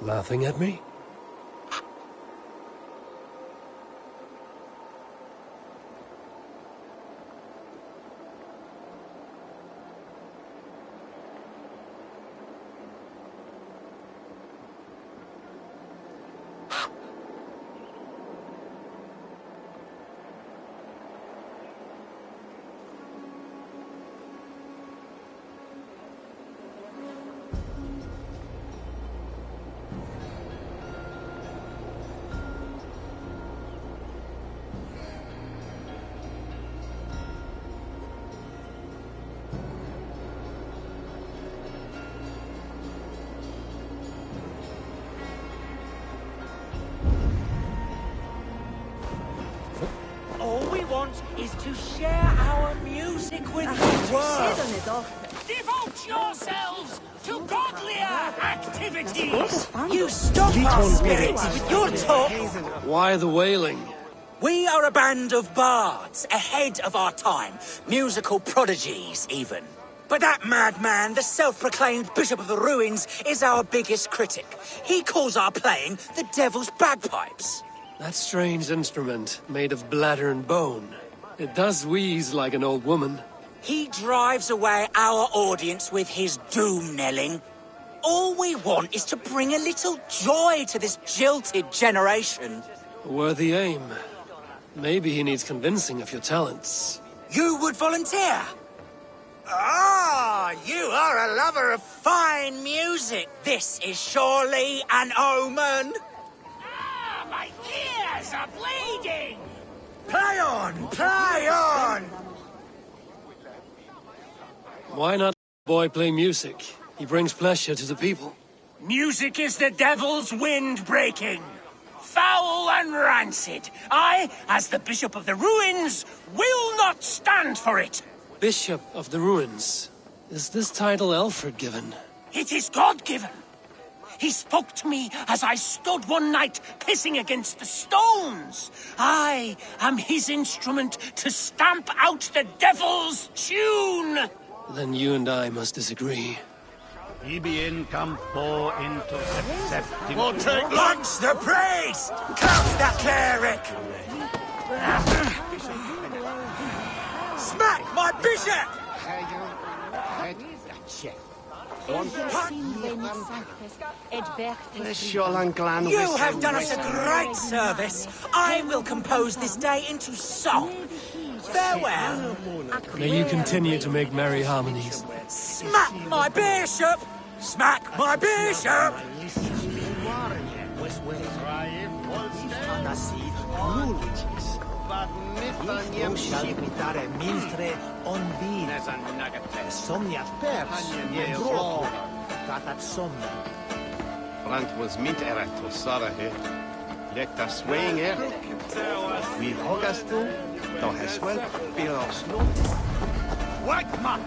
Laughing at me? Is to share our music with the world. Devote yourselves to godlier activities! You stop our spirits with your talk! Why the wailing? We are a band of bards, ahead of our time. Musical prodigies, even. But that madman, the self-proclaimed Bishop of the Ruins, is our biggest critic. He calls our playing the Devil's Bagpipes. That strange instrument, made of bladder and bone. It does wheeze like an old woman. He drives away our audience with his doom-knelling. All we want is to bring a little joy to this jilted generation. A worthy aim. Maybe he needs convincing of your talents. You would volunteer? Ah, you are a lover of fine music. This is surely an omen. Ah, my ears are bleeding! Play on! Play on! Why not let the boy play music? He brings pleasure to the people. Music is the devil's wind breaking. Foul and rancid. I, as the Bishop of the Ruins, will not stand for it. Bishop of the Ruins. Is this title Alfred given? It is God-given. He spoke to me as I stood one night pissing against the stones. I am his instrument to stamp out the devil's tune. Then you and I must disagree. Ibi in campo into septim. We'll take lunch the priest! Curse that cleric! Smack my bishop! You have done us a great service. I will compose this day into song. Farewell. May you continue to make merry harmonies. Smack my bishop! Smack my bishop! Brand was mint to Sarah here. Let the swing here. We hogas to, då has well be oss. What man?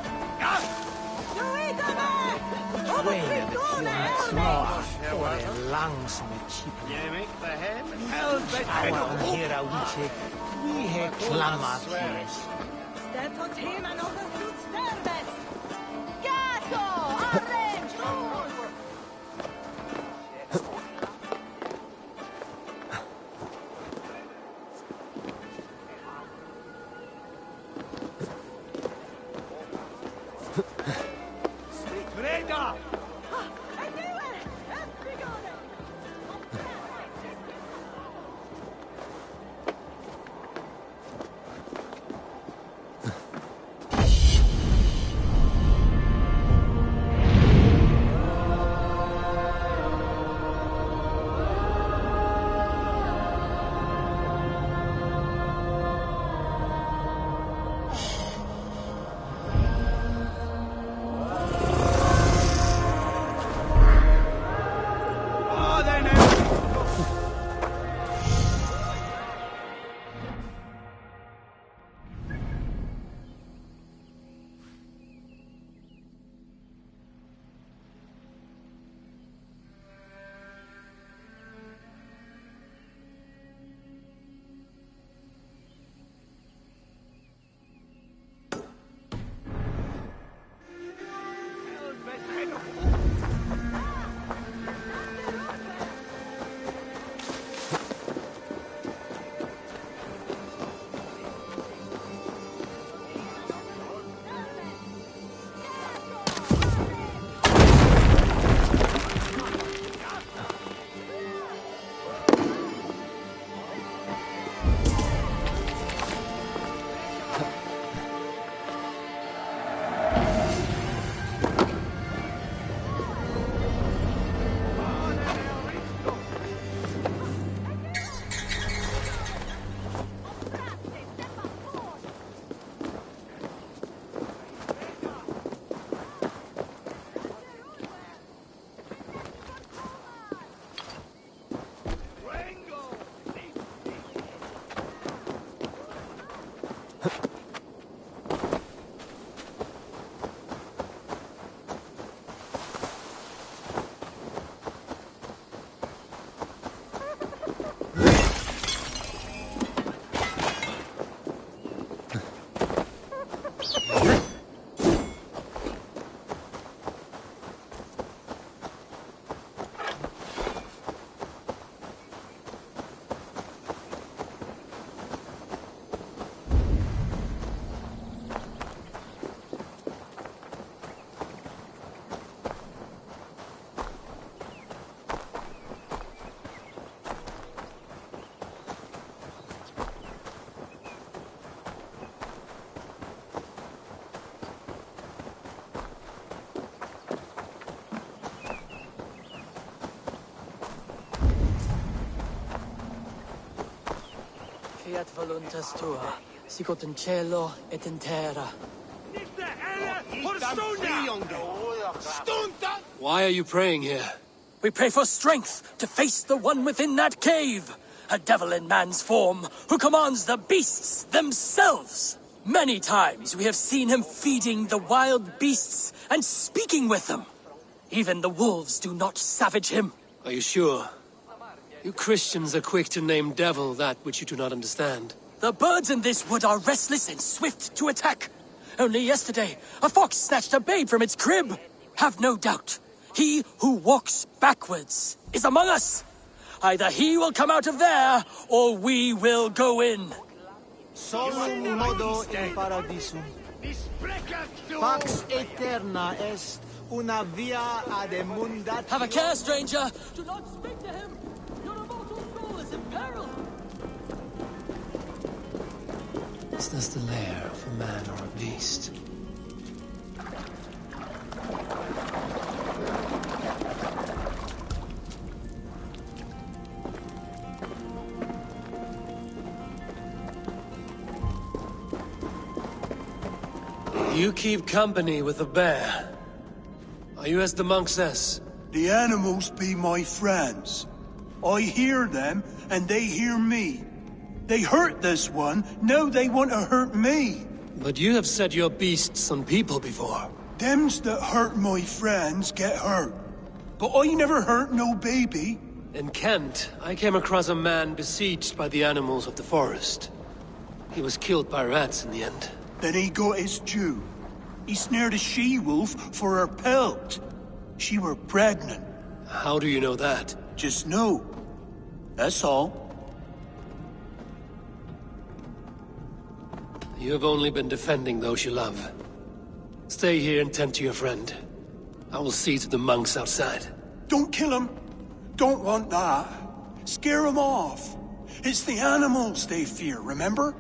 fiat voluntas tua, sicut in cielo et in terra. Why are you praying here? We pray for strength to face the one within that cave. A devil in man's form who commands the beasts themselves. Many times we have seen him feeding the wild beasts and speaking with them. Even the wolves do not savage him. Are you sure? You Christians are quick to name devil that which you do not understand. The birds in this wood are restless and swift to attack. Only yesterday, a fox snatched a babe from its crib. Have no doubt, he who walks backwards is among us. Either he will come out of there, or we will go in. Solum modo in paradisum. Pax eterna est una via ad emundat. Have a care, stranger. Do not speak to him. Your immortal soul is in peril. Is this the lair of a man or a beast? You keep company with a bear. Are you as the monk says? The animals be my friends. I hear them, and they hear me. They hurt this one, now they want to hurt me. But you have set your beasts on people before. Thems that hurt my friends get hurt. But I never hurt no baby. In Kent, I came across a man besieged by the animals of the forest. He was killed by rats in the end. Then he got his due. He snared a she-wolf for her pelt. She were pregnant. How do you know that? Just know. That's all. You have only been defending those you love. Stay here and tend to your friend. I will see to the monks outside. Don't kill him. Don't want that. Scare him off. It's the animals they fear, remember?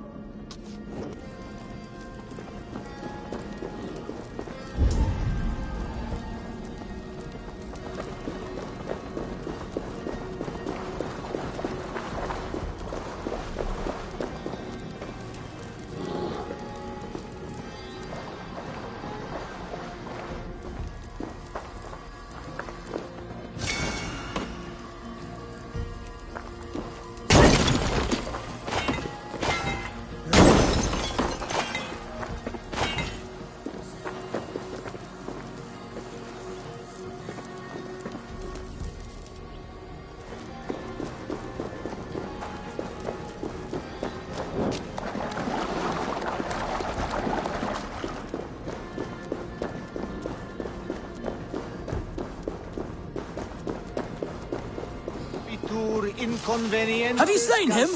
Have you slain him?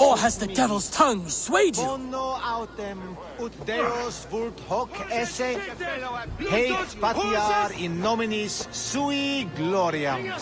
Or has the devil's tongue swayed you? Bono autem ut Deus vult hoc esse heit patiar in nominis sui gloriam.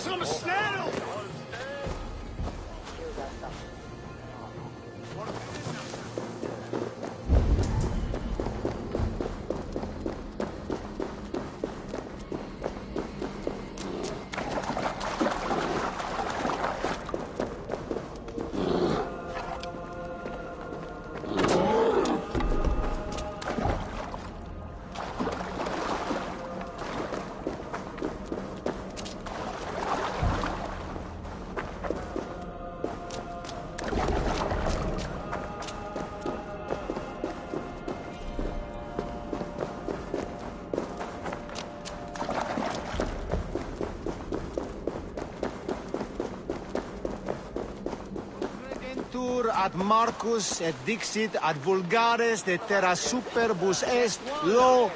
Ad Marcus et dixit ad vulgares de terra superbus est lo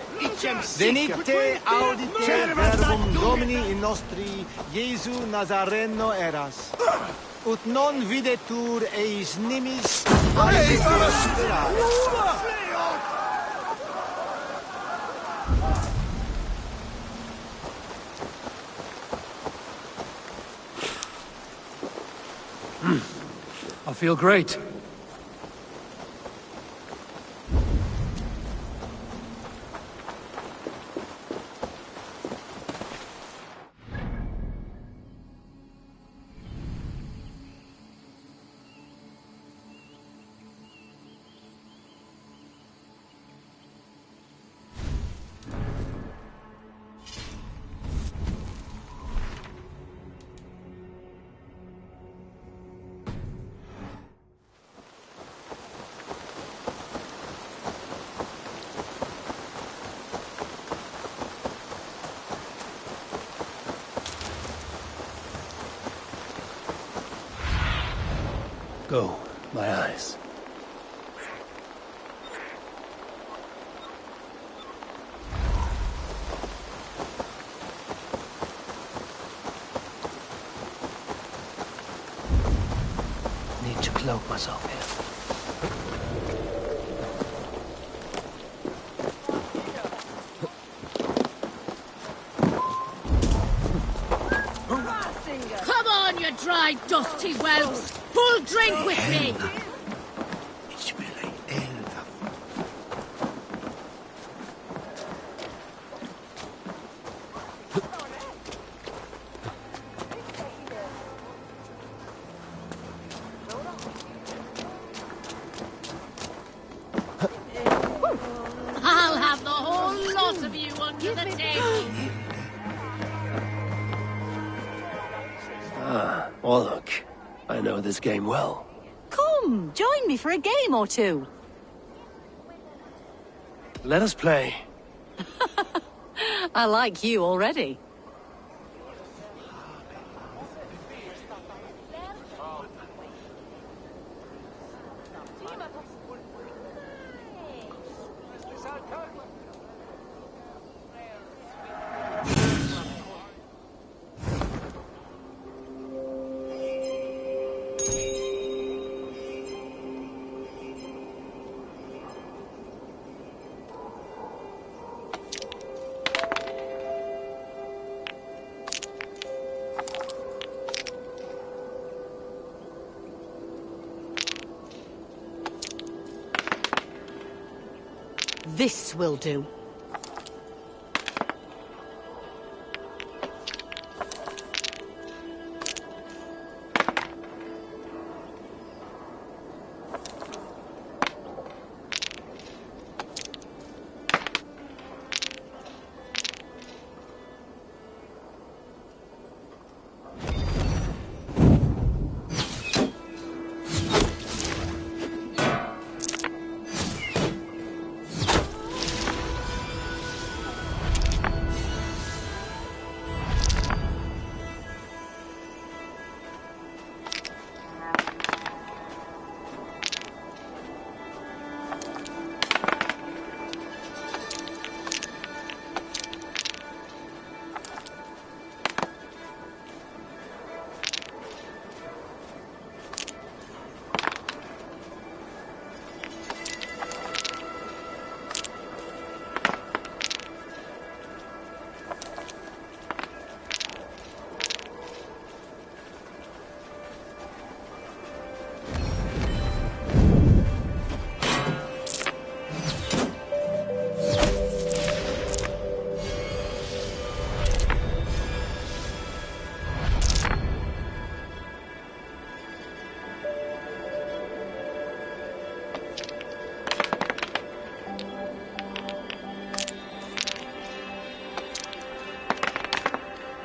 venite audite verbum Domini in nostri Iesu Nazareno eras ut non videtur eis nimis I feel great. Go, my eyes. Need to cloak myself here. Come on, you dry, dusty whelps! Full drink with me! I'll have the whole lot of you under the table! Ah, Orlok. I know this game well. Come, join me for a game or two. Let us play. I like you already. This will do.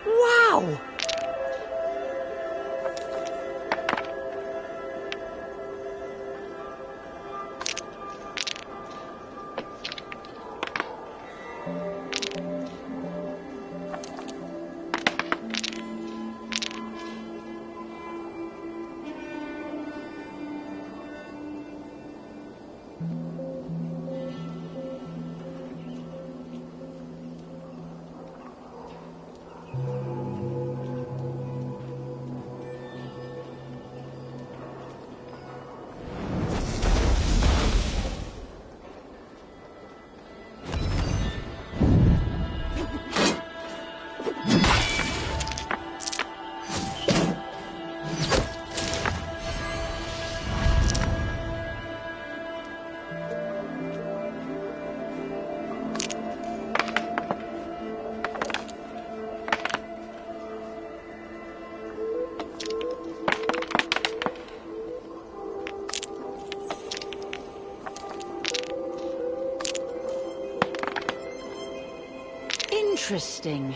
Wow! Interesting.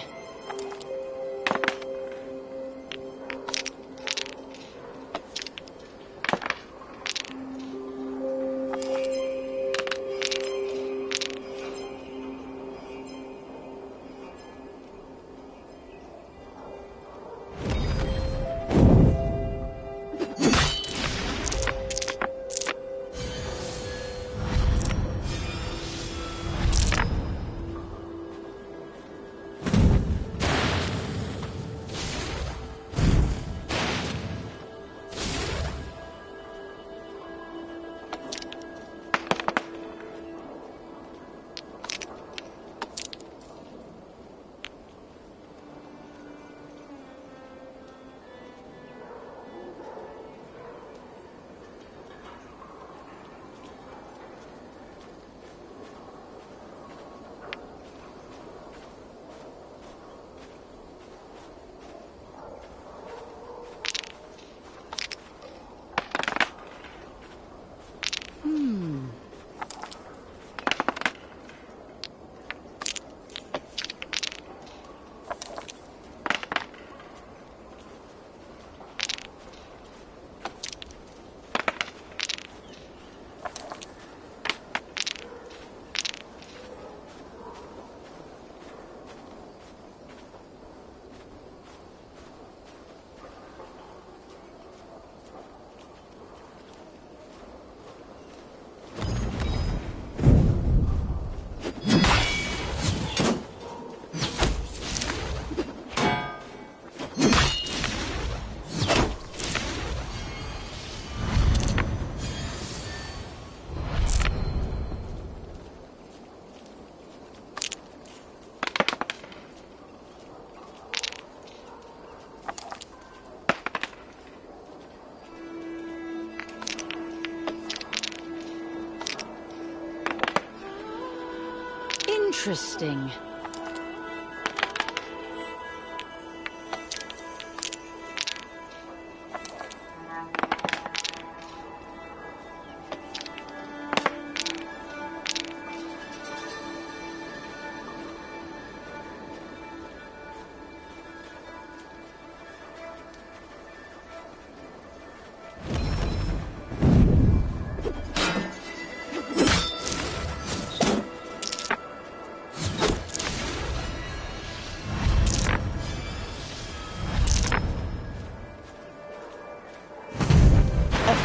Interesting.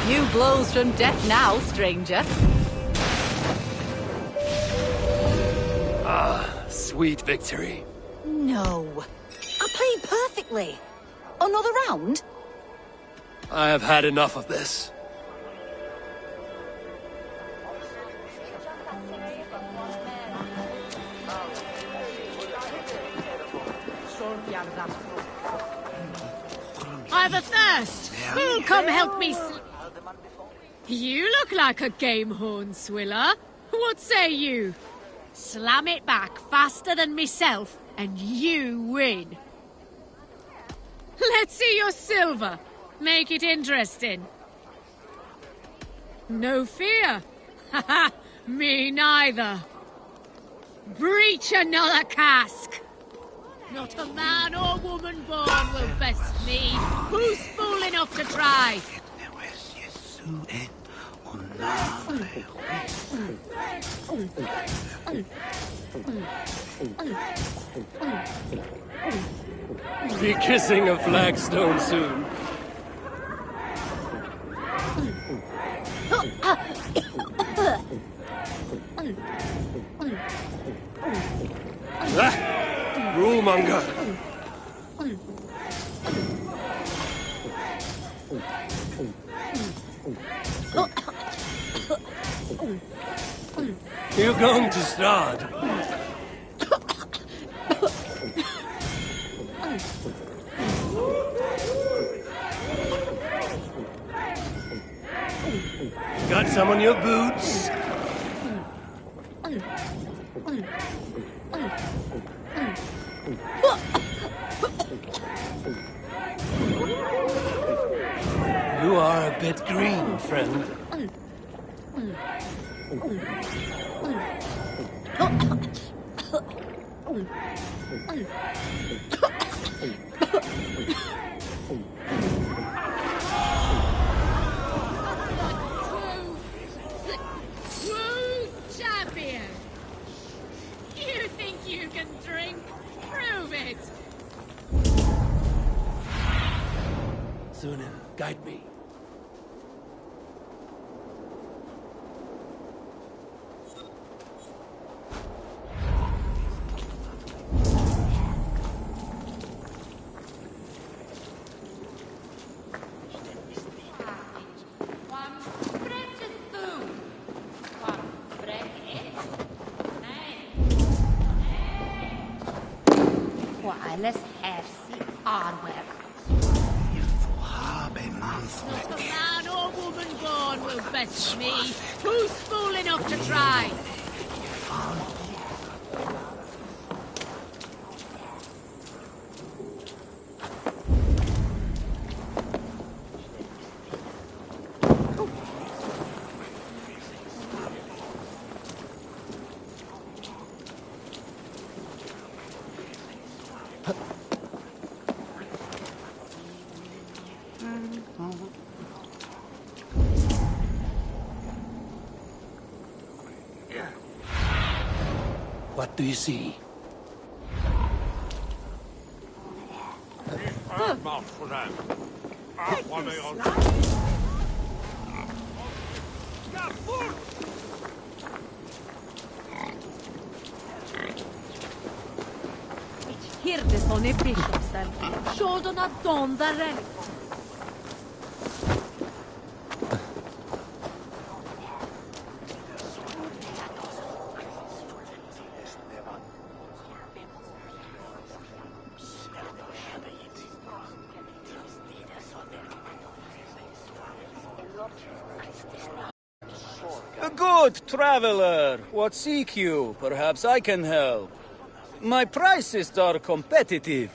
Few blows from death now, stranger. Ah, sweet victory. No. I played perfectly. Another round? I have had enough of this. I've a thirst. Who'll come help me? You look like a game horn swiller. What say you? Slam it back faster than myself, and you win. Let's see your silver. Make it interesting. No fear. Haha, me neither. Breach another cask. Not a man or woman born will best me. Who's fool enough to try? Be kissing a flagstone soon. Rulemonger. You're going to start. Got some on your boots? You are a bit green, friend. True champion. You think you can drink? Prove it. Sunan, guide me. Let's have see hardware. Not a man or woman born will best me. Who's fool enough to try? What do you see? Hirdes on a bishopsen. Shoulder not don the relic. Good traveler, what seek you? Perhaps I can help. My prices are competitive.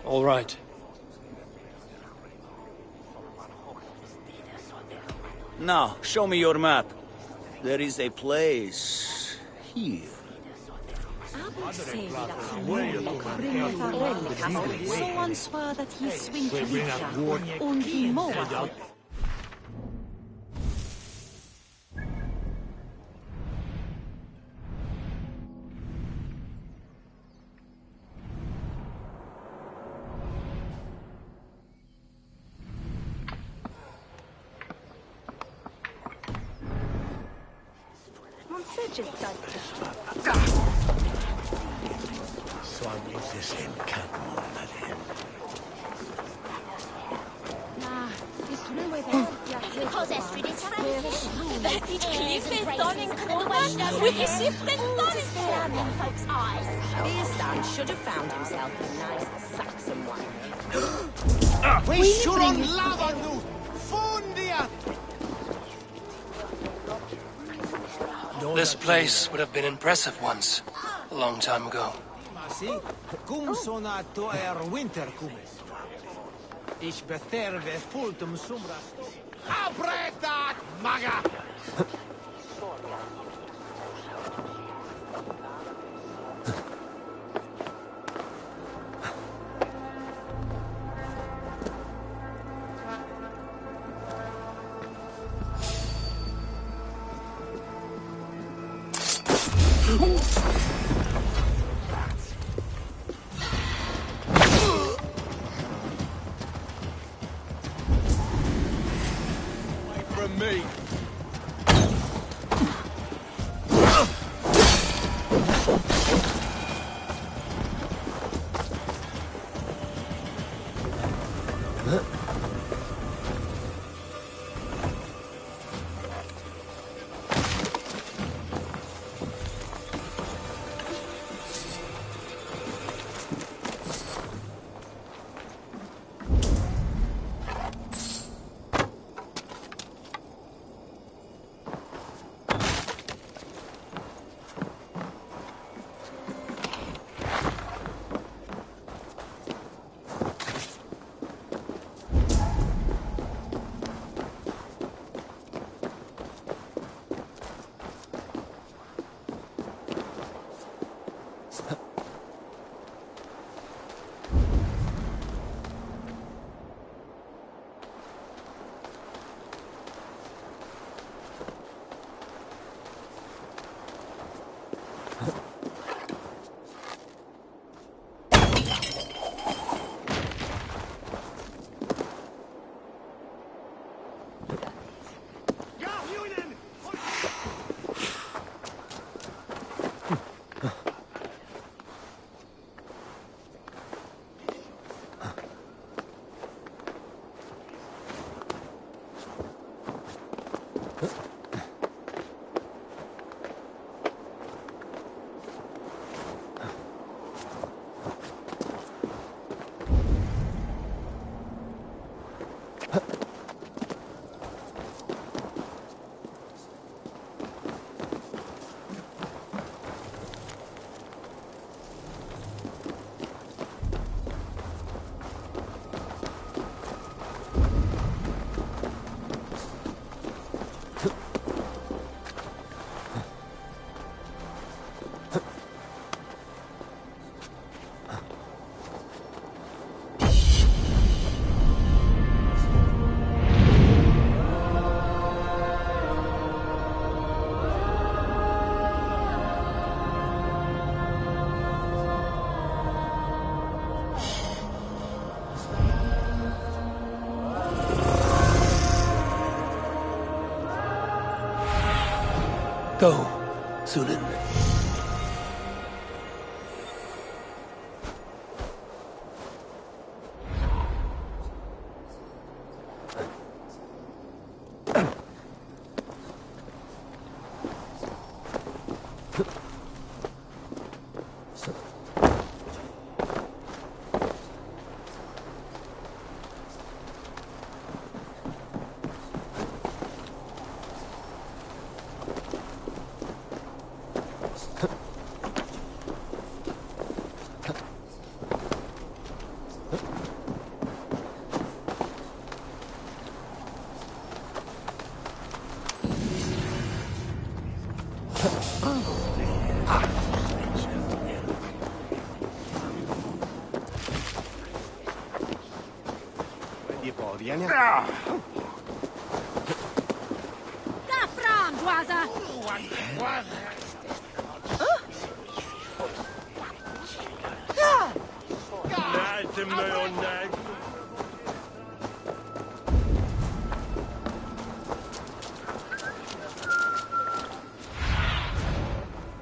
All right. Now, show me your map. There is a place here. Should have found himself a nice Saxon one. We should on lava nu! Fundia! This place would have been impressive once, a long time ago. Cum sona toer winter cumes. Ich beterve fultum sumbras. Abreta, maga! From me. Go, Sunan.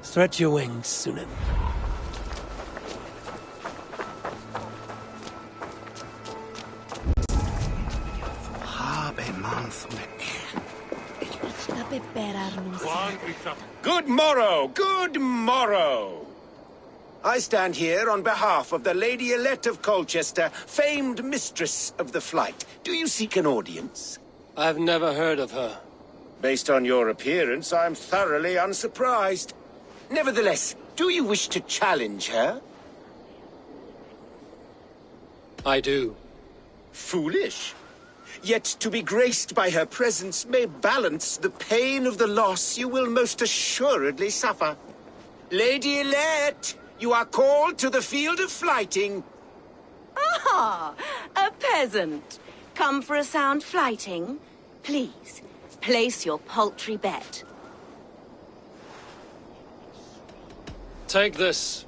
Stretch your wings, Sunan. Good morrow, good morrow. I stand here on behalf of the Lady Elette of Colchester, famed mistress of the flight. Do you seek an audience? I've never heard of her. Based on your appearance, I'm thoroughly unsurprised. Nevertheless, do you wish to challenge her? I do. Foolish. Yet to be graced by her presence may balance the pain of the loss you will most assuredly suffer. Lady Elette, you are called to the field of flighting. Ah, a peasant. Come for a sound flighting? Please, place your paltry bet. Take this.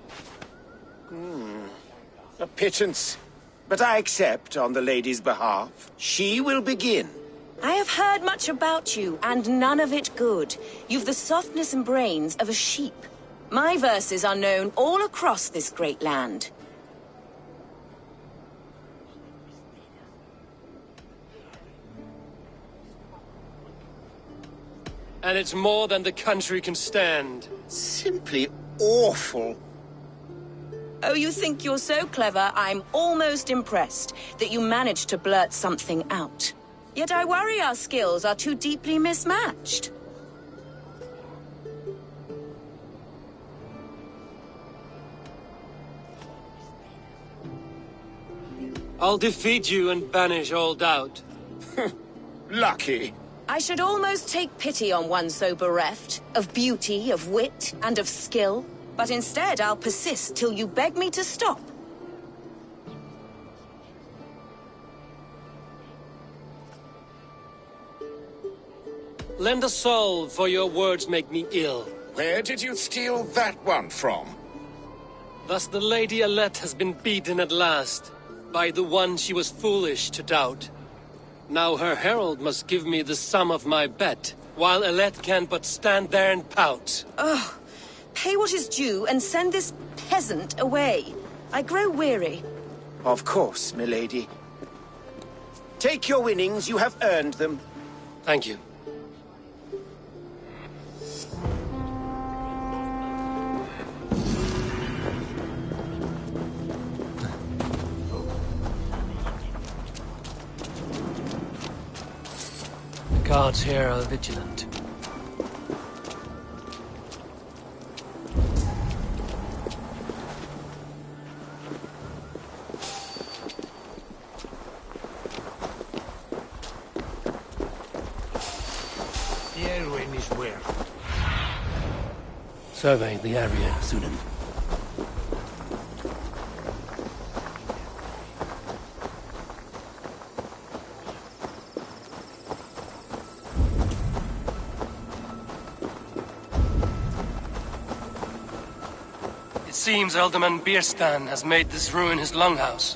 A pittance. But I accept on the lady's behalf. She will begin. I have heard much about you, and none of it good. You've the softness and brains of a sheep. My verses are known all across this great land. And it's more than the country can stand. Simply awful. Oh, you think you're so clever, I'm almost impressed that you managed to blurt something out. Yet I worry our skills are too deeply mismatched. I'll defeat you and banish all doubt. Lucky. I should almost take pity on one so bereft, of beauty, of wit, and of skill. But instead, I'll persist till you beg me to stop. Lend a soul, for your words make me ill. Where did you steal that one from? Thus the Lady Elette has been beaten at last, by the one she was foolish to doubt. Now her herald must give me the sum of my bet, while Elette can but stand there and pout. Ugh. Pay what is due and send this peasant away. I grow weary. Of course, milady. Take your winnings, you have earned them. Thank you. The guards here are vigilant. Survey the area, Sunan. It seems Alderman Bierstan has made this ruin his longhouse.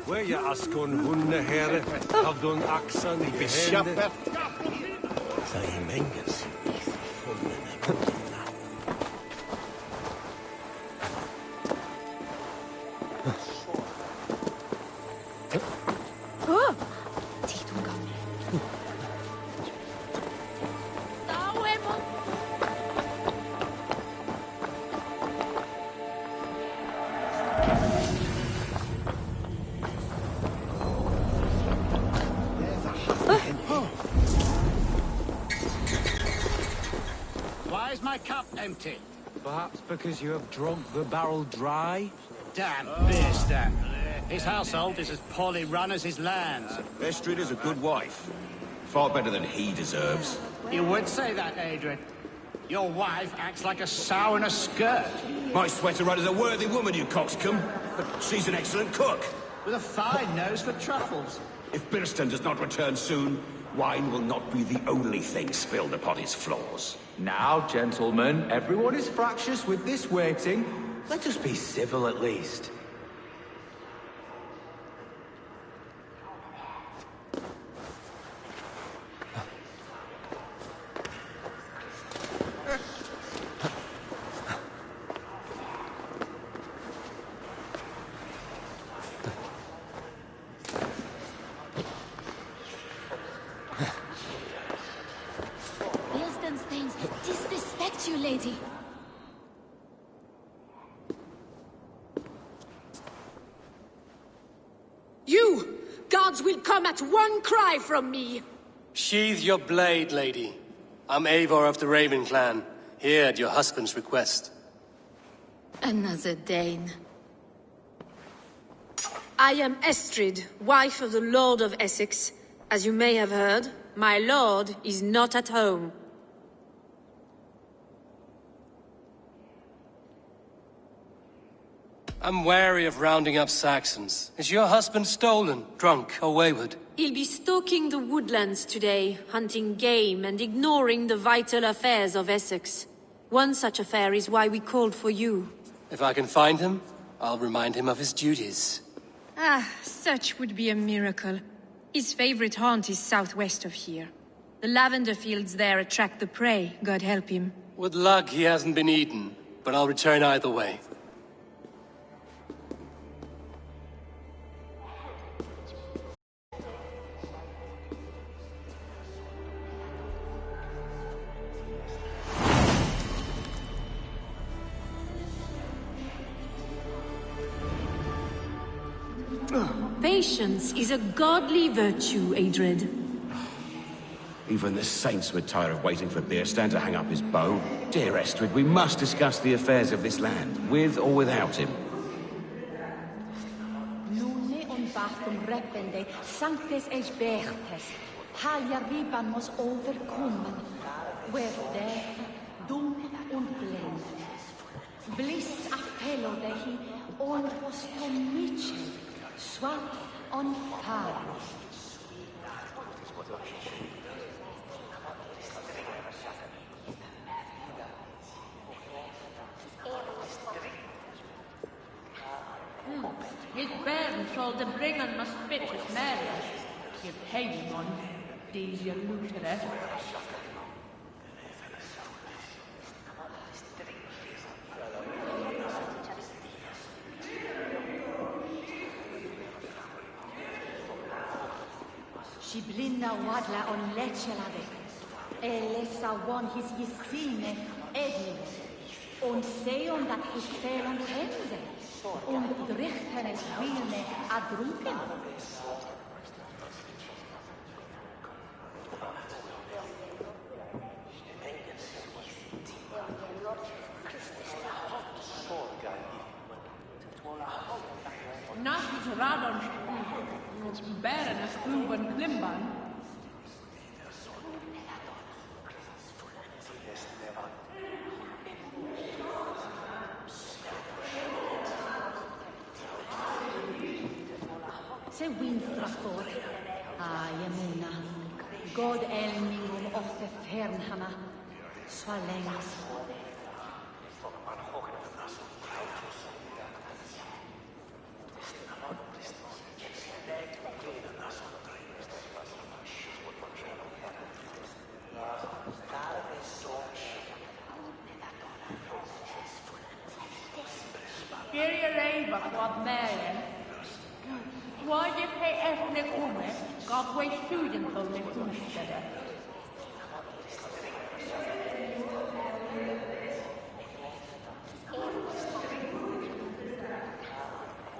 Where you askon hunne herre, avdon axan I behände. Säg mänges. Why is my cup empty? Perhaps because you have drunk the barrel dry? Damn Bierstan. His household is as poorly run as his lands. Estrid is a good wife. Far better than he deserves. You would say that, Adrian. Your wife acts like a sow in a skirt. My sweater rudder's a worthy woman, you coxcomb. But she's an excellent cook. With a fine nose for truffles. If Birston does not return soon, wine will not be the only thing spilled upon his floors. Now, gentlemen, everyone is fractious with this waiting. Let us be civil at least. Disrespect you, lady. You! Guards will come at one cry from me! Sheathe your blade, lady. I'm Eivor of the Raven clan, here at your husband's request. Another Dane. I am Estrid, wife of the Lord of Essex. As you may have heard, my lord is not at home. I'm wary of rounding up Saxons. Is your husband stolen, drunk, or wayward? He'll be stalking the woodlands today, hunting game and ignoring the vital affairs of Essex. One such affair is why we called for you. If I can find him, I'll remind him of his duties. Ah, such would be a miracle. His favorite haunt is southwest of here. The lavender fields there attract the prey, God help him. With luck, he hasn't been eaten, but I'll return either way. Patience is a godly virtue, Adred. Even the saints would tire of waiting for Birstan to hang up his bow. Dear Estrid, we must discuss the affairs of this land, with or without him. Nune on Bachtum repende, sanctes eis bertes, halia riban mos overkommen, where death, doom und blend. Bliss appello dehi, on postum mitchell, swap on fire. His bairn shall the bringen must fit his marriage. Give hanging on these your looter. She blinda wadla on lechelade. Elessa won his yisine edin. Und seon dat his fehlen hense. Und drichten es wilne adrunken. Nachis radon bären es kluben klimban. Se windrafor. Emuna. God elmingum ofte fernhana. Svalängs. Gerie leiva quad mären. Why did he ethnic woman got way student on the kunststäder?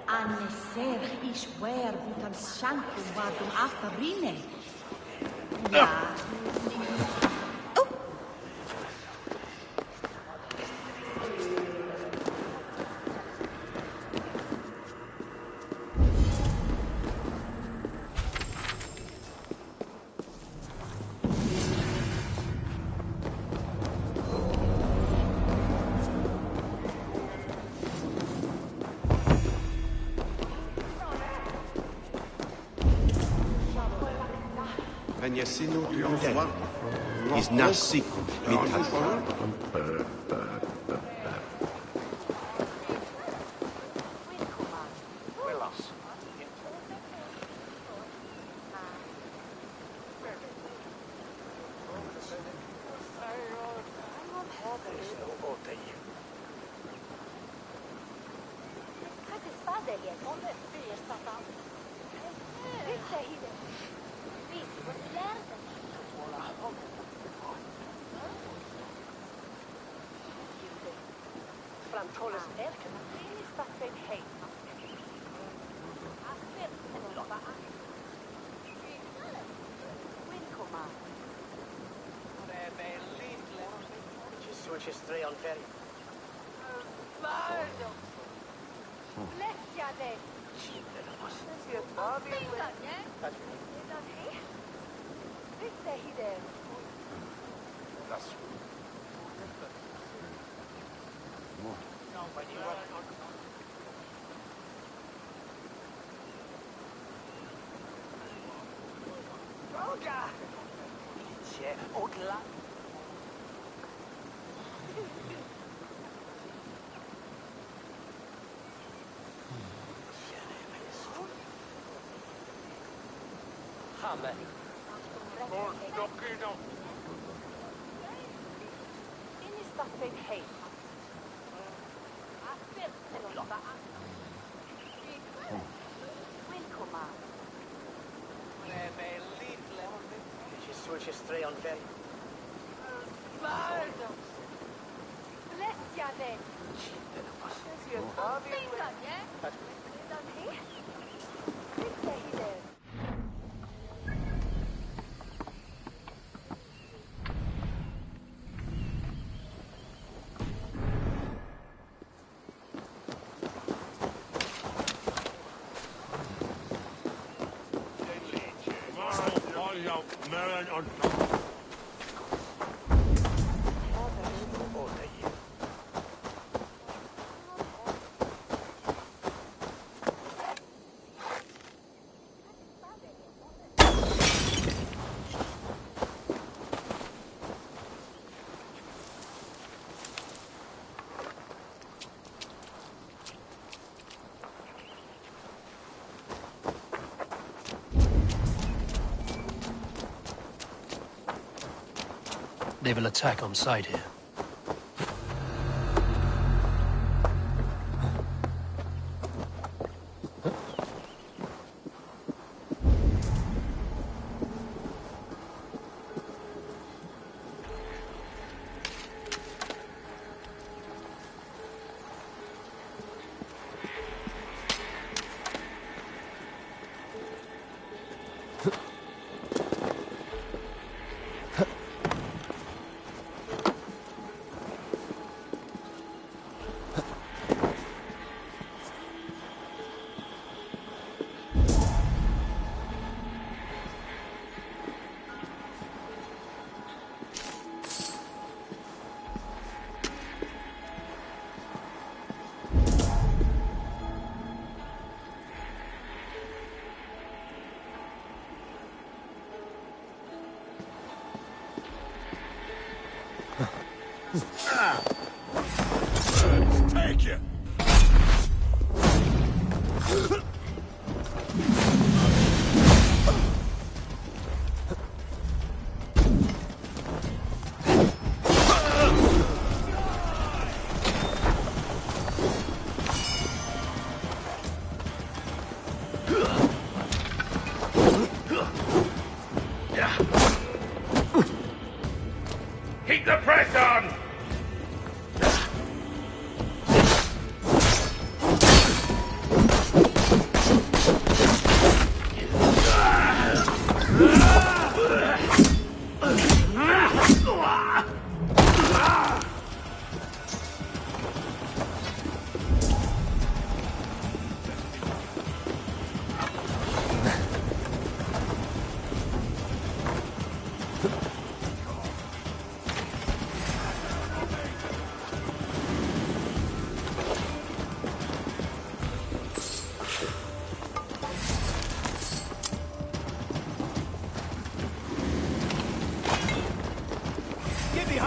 Anne ser is where butan shankum vadum afterine. Ja. Agnesinu Tudel. Is Nasik Mitas. Switches 3 on ferry. Amen. She switches 3 on ferry. They will attack on sight here. Take you! Keep the press on!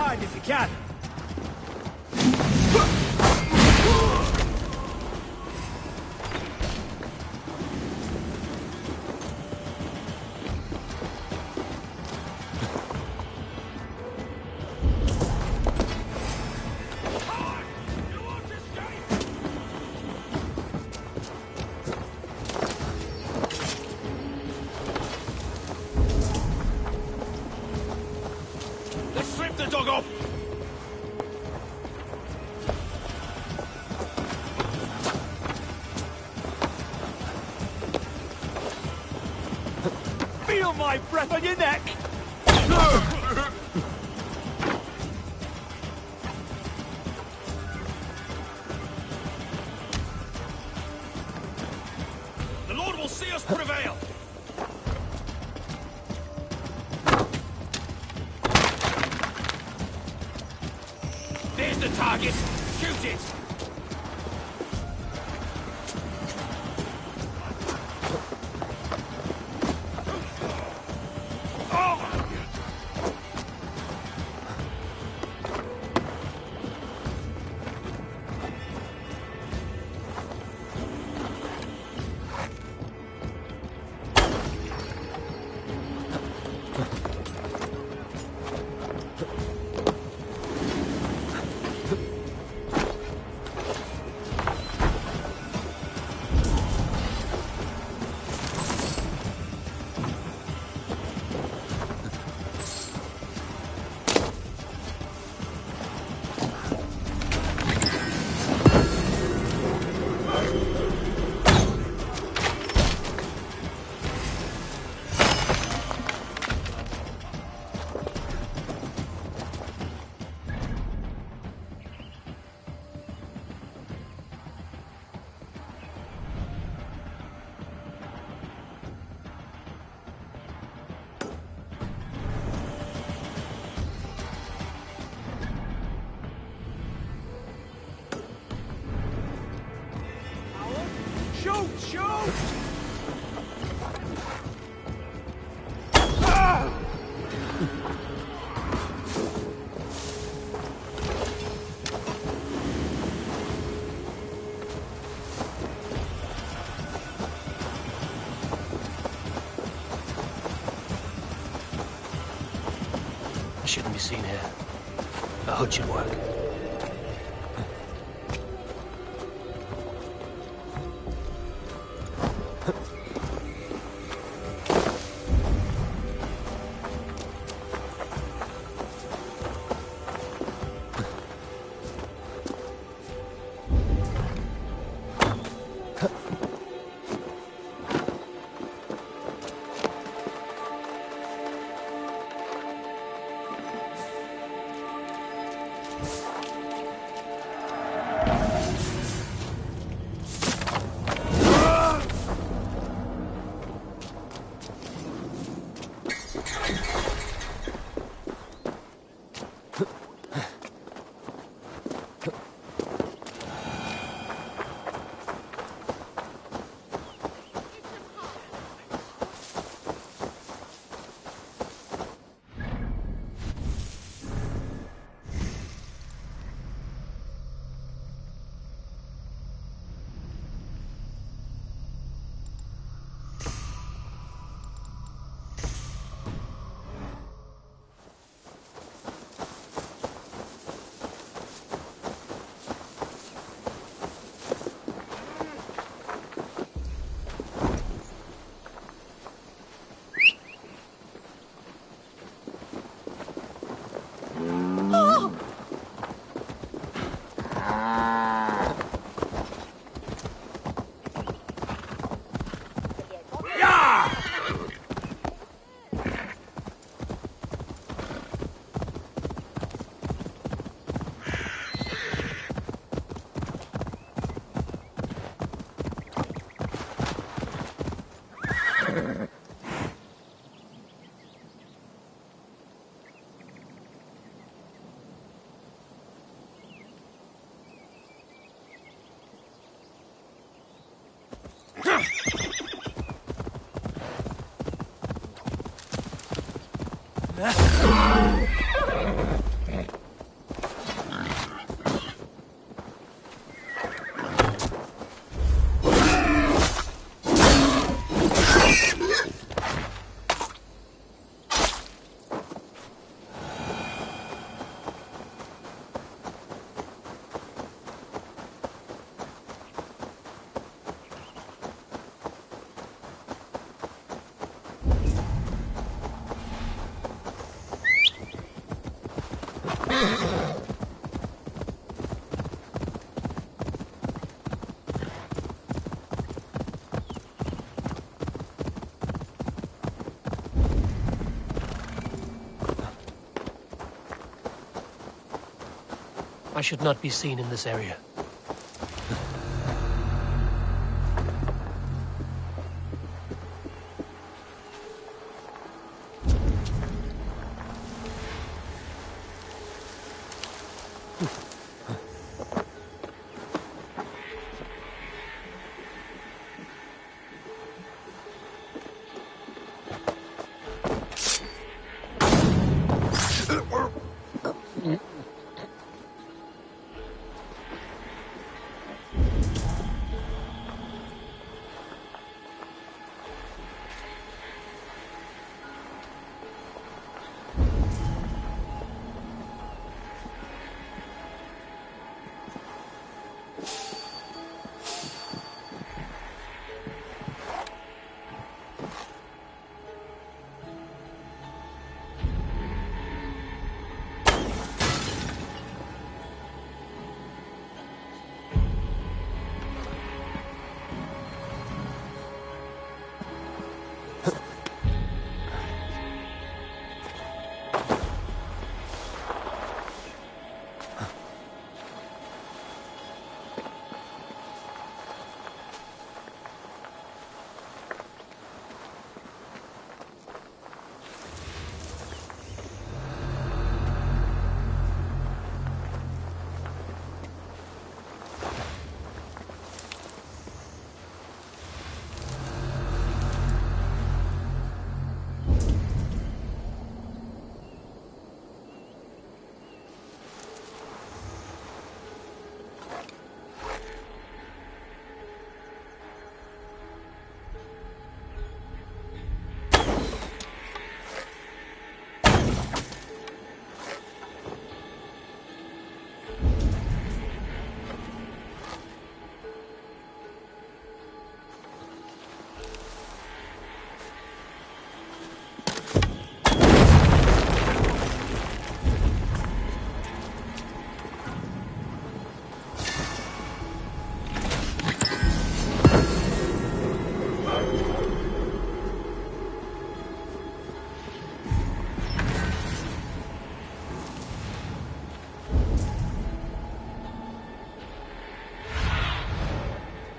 time if you can. Feel my breath on your neck! The Lord will see us prevail! There's the target! Shoot it! Shoot! Shoot! I shouldn't be seen here. A hood should work. I should not be seen in this area.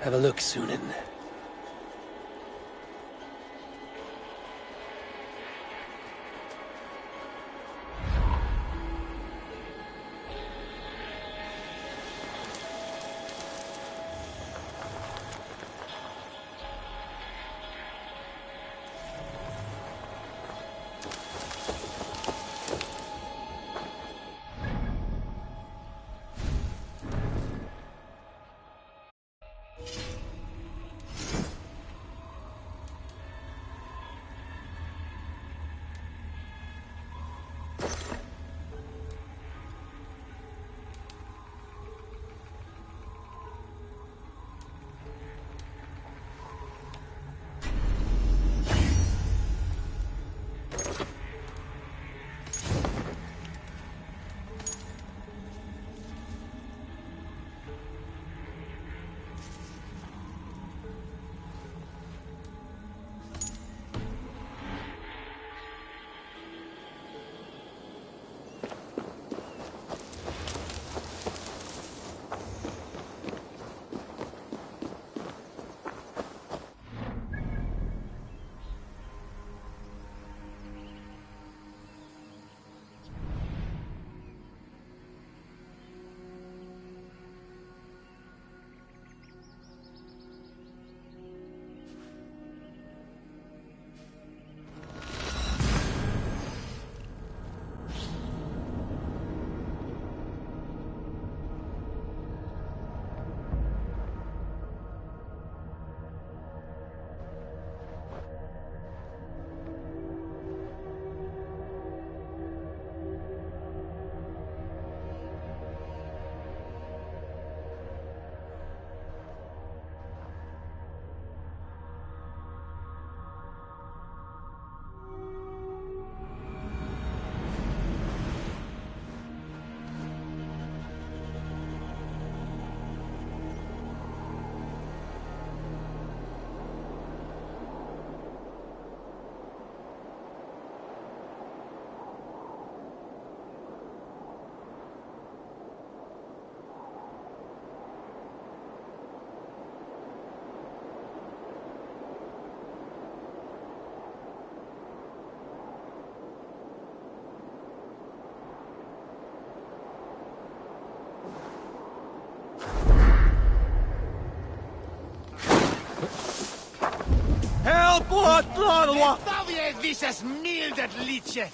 Have a look, Sunan. Tavie visas mildet liche!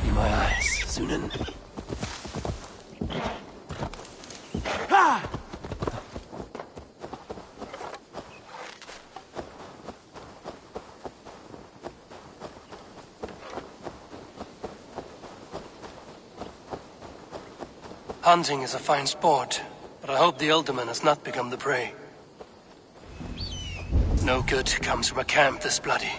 Be my eyes, Sunan. Hunting is a fine sport, but I hope the Alderman has not become the prey. No good comes from a camp this bloody.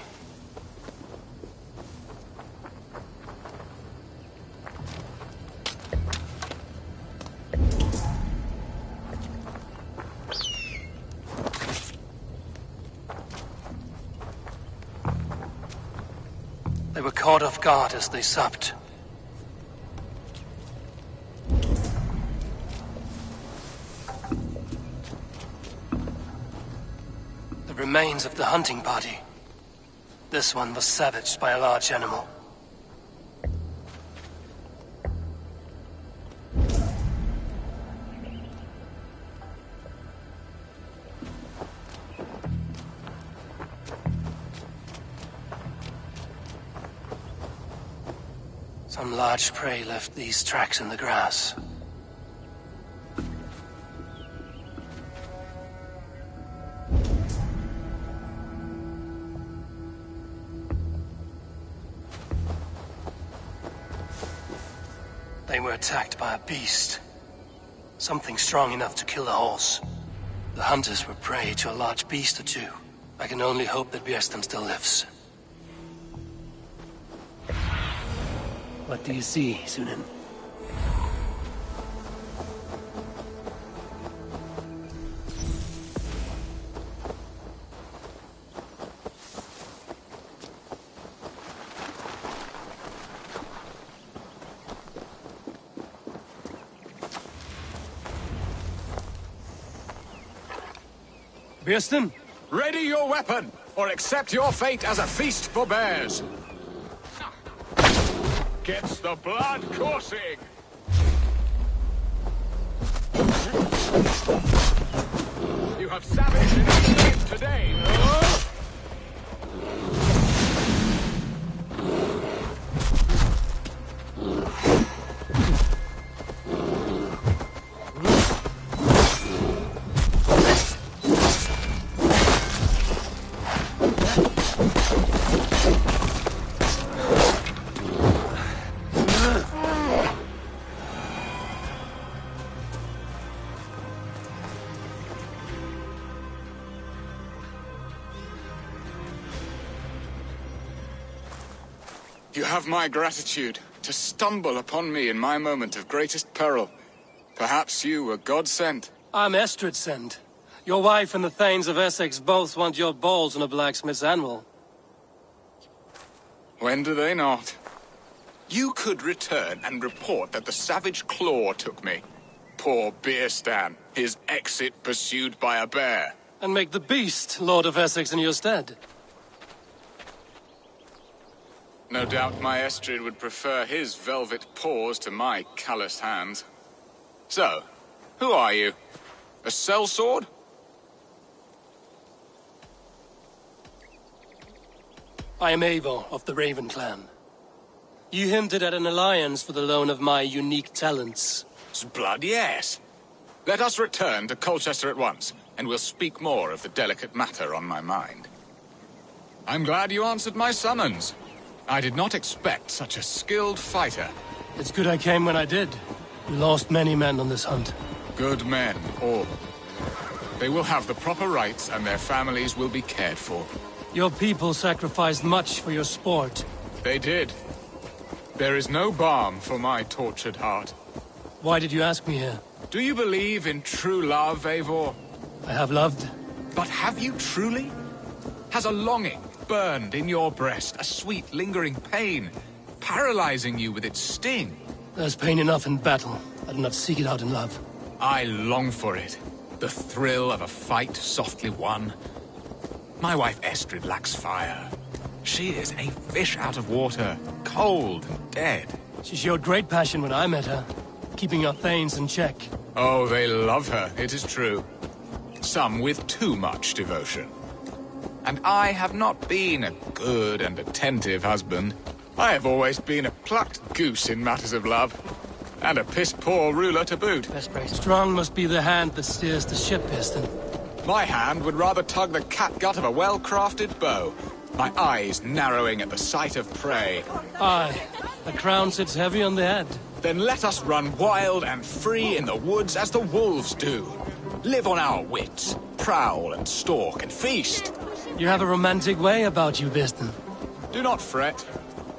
They were caught off guard as they supped. Remains of the hunting party. This one was savaged by a large animal. Some large prey left these tracks in the grass. They were attacked by a beast. Something strong enough to kill a horse. The hunters were prey to a large beast or two. I can only hope that Björsten still lives. What do you see, Sunan? Björsten? Ready your weapon, or accept your fate as a feast for bears. Gets the blood coursing. You have savaged an enemy today. You have my gratitude to stumble upon me in my moment of greatest peril. Perhaps you were God-sent. I'm Estrid sent. Your wife and the Thanes of Essex both want your balls on a blacksmith's anvil. When do they not? You could return and report that the savage claw took me. Poor Björsten, his exit pursued by a bear. And make the beast Lord of Essex in your stead. No doubt my Estrid would prefer his velvet paws to my calloused hands. So, who are you? A sellsword? I am Eivor of the Raven clan. You hinted at an alliance for the loan of my unique talents. Blood, yes. Let us return to Colchester at once, and we'll speak more of the delicate matter on my mind. I'm glad you answered my summons. I did not expect such a skilled fighter. It's good I came when I did. We lost many men on this hunt. Good men, all. They will have the proper rights, and their families will be cared for. Your people sacrificed much for your sport. They did. There is no balm for my tortured heart. Why did you ask me here? Do you believe in true love, Eivor? I have loved. But have you truly? Has a longing burned in your breast, a sweet, lingering pain, paralyzing you with its sting? There's pain enough in battle. I do not seek it out in love. I long for it. The thrill of a fight softly won. My wife Estrid lacks fire. She is a fish out of water, cold and dead. She showed great passion when I met her, keeping your thanes in check. Oh, they love her, it is true. Some with too much devotion. And I have not been a good and attentive husband. I have always been a plucked goose in matters of love. And a piss-poor ruler to boot. Strong must be the hand that steers the ship, Piston. My hand would rather tug the catgut of a well-crafted bow. My eyes narrowing at the sight of prey. Aye, the crown sits heavy on the head. Then let us run wild and free in the woods as the wolves do. Live on our wits, prowl and stalk and feast. You have a romantic way about you, Piston. Do not fret.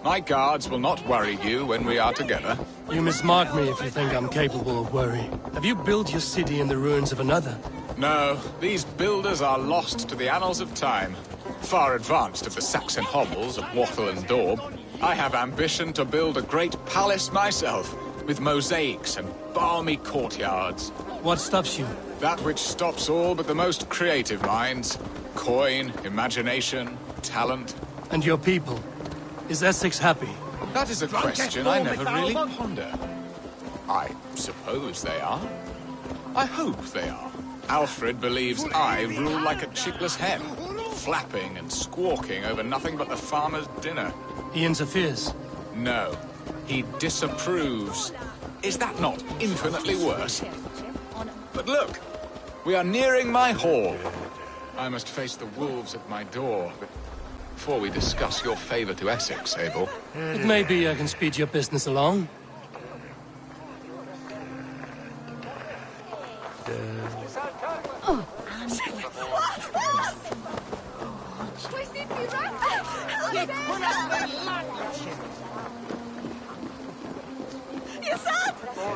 My guards will not worry you when we are together. You mismark me if you think I'm capable of worry. Have you built your city in the ruins of another? No, these builders are lost to the annals of time. Far advanced of the Saxon hovels of Wattle and Daub, I have ambition to build a great palace myself, with mosaics and balmy courtyards. What stops you? That which stops all but the most creative minds. Coin, imagination, talent. And your people? Is Essex happy? That is a question I never really ponder. I suppose they are. I hope they are. Alfred believes I rule like a chickless hen, flapping and squawking over nothing but the farmer's dinner. He interferes? No. He disapproves. Is that not infinitely worse? But look, we are nearing my hall. I must face the wolves at my door, but before we discuss your favor to Essex, Abel. It may be I can speed your business along.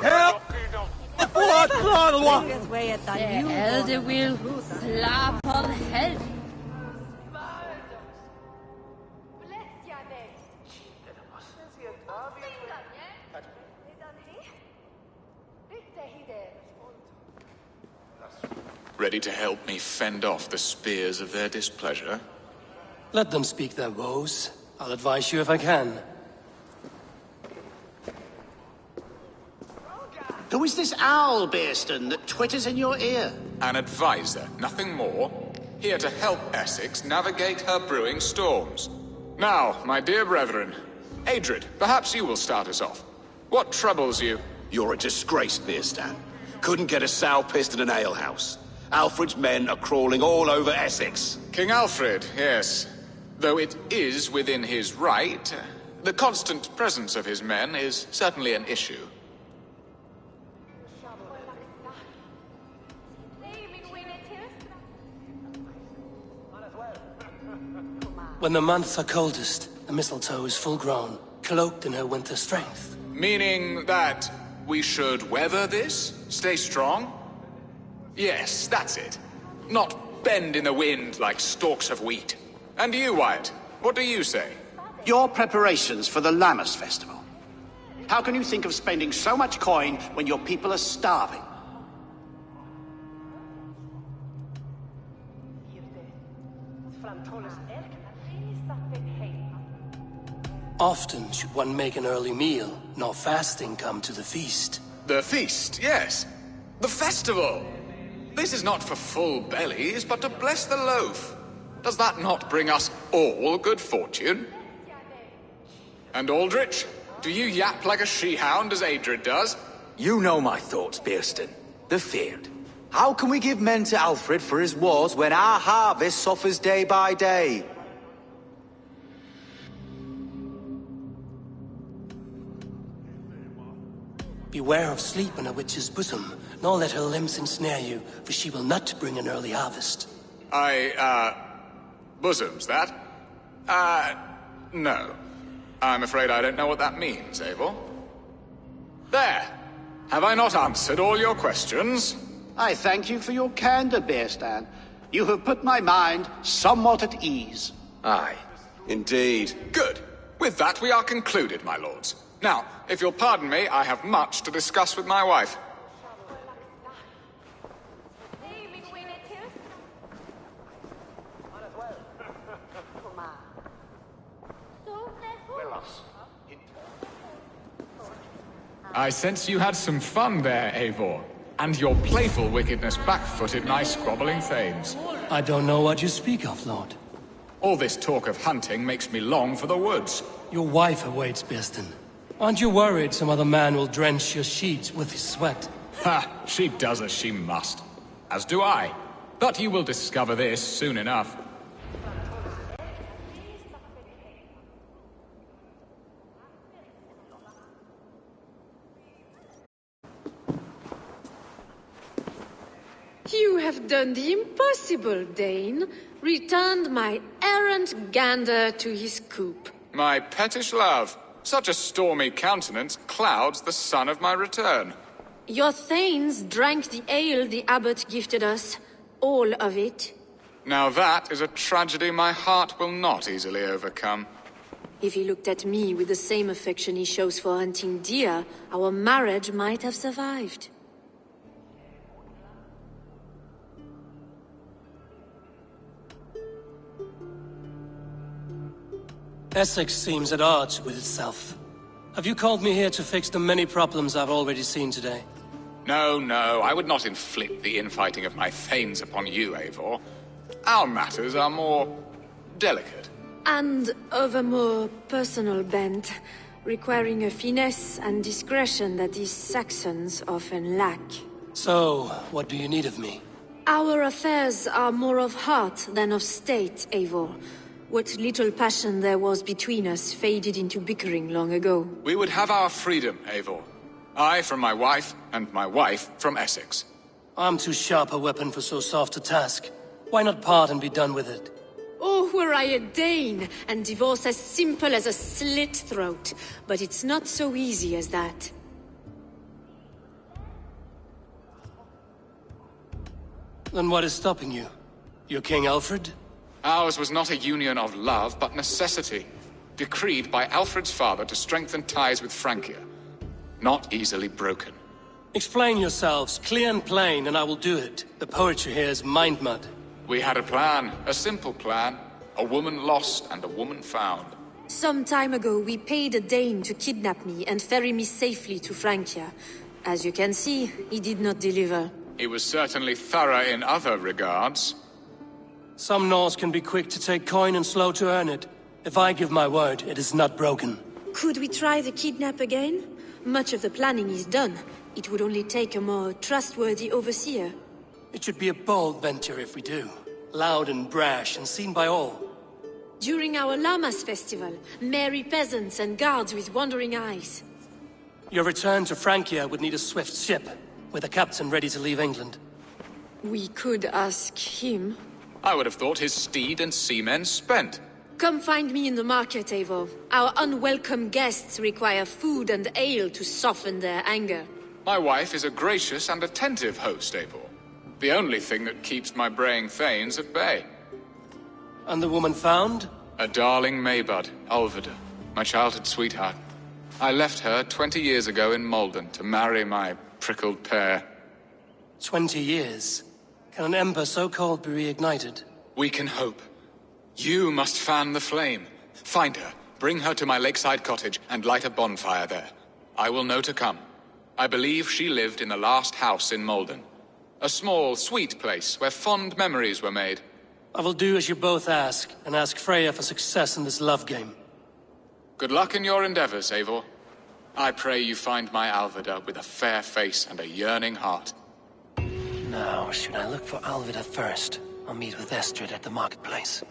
Help! The elder will slap on head. Ready to help me fend off the spears of their displeasure? Let them speak their woes. I'll advise you if I can. Who is this owl, Bearston, that twitters in your ear? An advisor, nothing more. Here to help Essex navigate her brewing storms. Now, my dear brethren, Adrid, perhaps you will start us off. What troubles you? You're a disgrace, Bearstan. Couldn't get a sow pissed in an alehouse. Alfred's men are crawling all over Essex. King Alfred, yes. Though it is within his right, the constant presence of his men is certainly an issue. When the months are coldest, the mistletoe is full grown, cloaked in her winter strength. Meaning that we should weather this? Stay strong? Yes, that's it. Not bend in the wind like stalks of wheat. And you, Wyatt, what do you say? Your preparations for the Lammas festival. How can you think of spending so much coin when your people are starving? Often should one make an early meal, nor fasting come to the feast. The feast, yes. The festival! This is not for full bellies, but to bless the loaf. Does that not bring us all good fortune? And Aldrich, do you yap like a she-hound as Adrid does? You know my thoughts, Bearston. The feared. How can we give men to Alfred for his wars when our harvest suffers day by day? Beware of sleep in a witch's bosom, nor let her limbs ensnare you, for she will not bring an early harvest. Bosoms, that? No. I'm afraid I don't know what that means, Abel. There! Have I not answered all your questions? I thank you for your candor, Bearstan. You have put my mind somewhat at ease. Aye. Indeed. Good. With that, we are concluded, my lords. Now, if you'll pardon me, I have much to discuss with my wife. I sense you had some fun there, Eivor. And your playful wickedness backfooted my squabbling thanes. I don't know what you speak of, Lord. All this talk of hunting makes me long for the woods. Your wife awaits, Bearson. Aren't you worried some other man will drench your sheets with his sweat? Ha! She does as she must. As do I. But you will discover this soon enough. You have done the impossible, Dane. Returned my errant gander to his coop. My pettish love. Such a stormy countenance clouds the sun of my return. Your thanes drank the ale the abbot gifted us. All of it. Now that is a tragedy my heart will not easily overcome. If he looked at me with the same affection he shows for hunting deer, our marriage might have survived. Essex seems at odds with itself. Have you called me here to fix the many problems I've already seen today? No, I would not inflict the infighting of my thanes upon you, Eivor. Our matters are more delicate. And of a more personal bent, requiring a finesse and discretion that these Saxons often lack. So, what do you need of me? Our affairs are more of heart than of state, Eivor. What little passion there was between us faded into bickering long ago. We would have our freedom, Eivor. I from my wife, and my wife from Essex. I'm too sharp a weapon for so soft a task. Why not part and be done with it? Oh, were I a Dane, and divorce as simple as a slit throat. But it's not so easy as that. Then what is stopping you? Your King Alfred? Ours was not a union of love, but necessity. Decreed by Alfred's father to strengthen ties with Francia. Not easily broken. Explain yourselves, clear and plain, and I will do it. The poetry here is mind mud. We had a plan, a simple plan. A woman lost and a woman found. Some time ago, we paid a Dane to kidnap me and ferry me safely to Francia. As you can see, he did not deliver. He was certainly thorough in other regards. Some Norse can be quick to take coin and slow to earn it. If I give my word, it is not broken. Could we try the kidnap again? Much of the planning is done. It would only take a more trustworthy overseer. It should be a bold venture if we do. Loud and brash and seen by all. During our Llamas festival, merry peasants and guards with wandering eyes. Your return to Francia would need a swift ship, with a captain ready to leave England. We could ask him. I would have thought his steed and seamen spent. Come find me in the market, Eivor. Our unwelcome guests require food and ale to soften their anger. My wife is a gracious and attentive host, Eivor. The only thing that keeps my braying thanes at bay. And the woman found? A darling Maybud, Alvida, my childhood sweetheart. I left her 20 years ago in Malden to marry my prickled pear. 20 years? Can an ember so cold be reignited? We can hope. You must fan the flame. Find her, bring her to my lakeside cottage, and light a bonfire there. I will know to come. I believe she lived in the last house in Malden. A small, sweet place where fond memories were made. I will do as you both ask, and ask Freya for success in this love game. Good luck in your endeavors, Eivor. I pray you find my Alvida with a fair face and a yearning heart. Now, should I look for Alvida first, or meet with Estrid at the marketplace?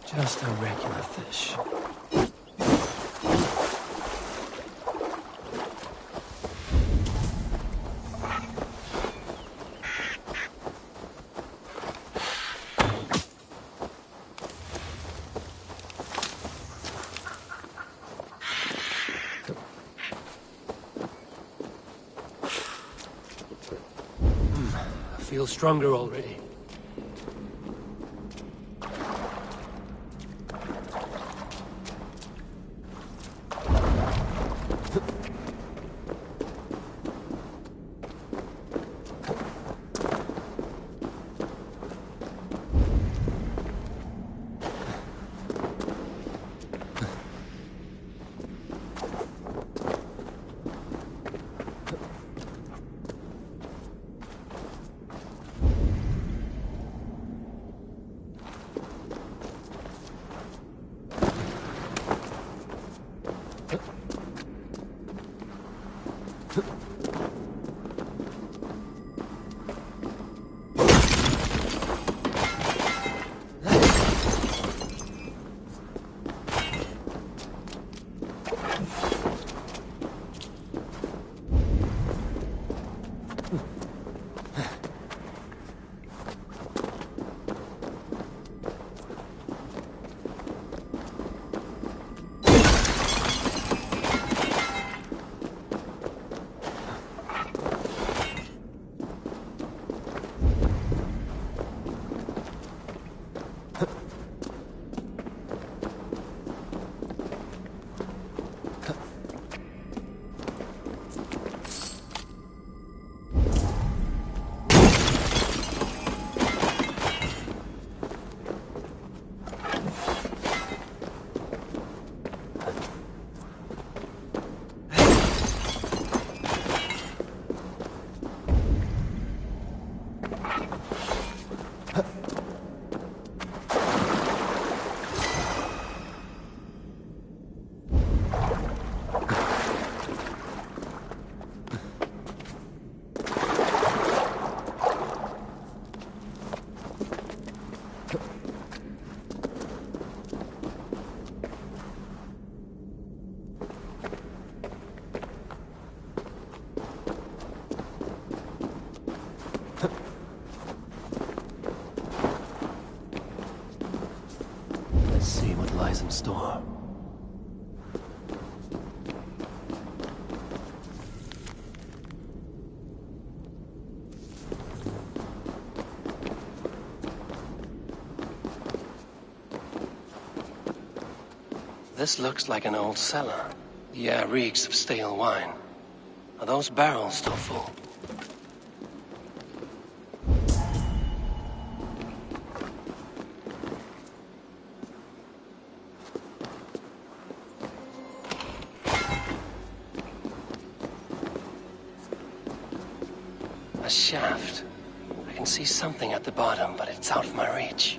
Just a regular fish. I feel stronger already. Lies in store. This looks like an old cellar. The air reeks of stale wine. Are those barrels still full? A shaft. I can see something at the bottom, but it's out of my reach.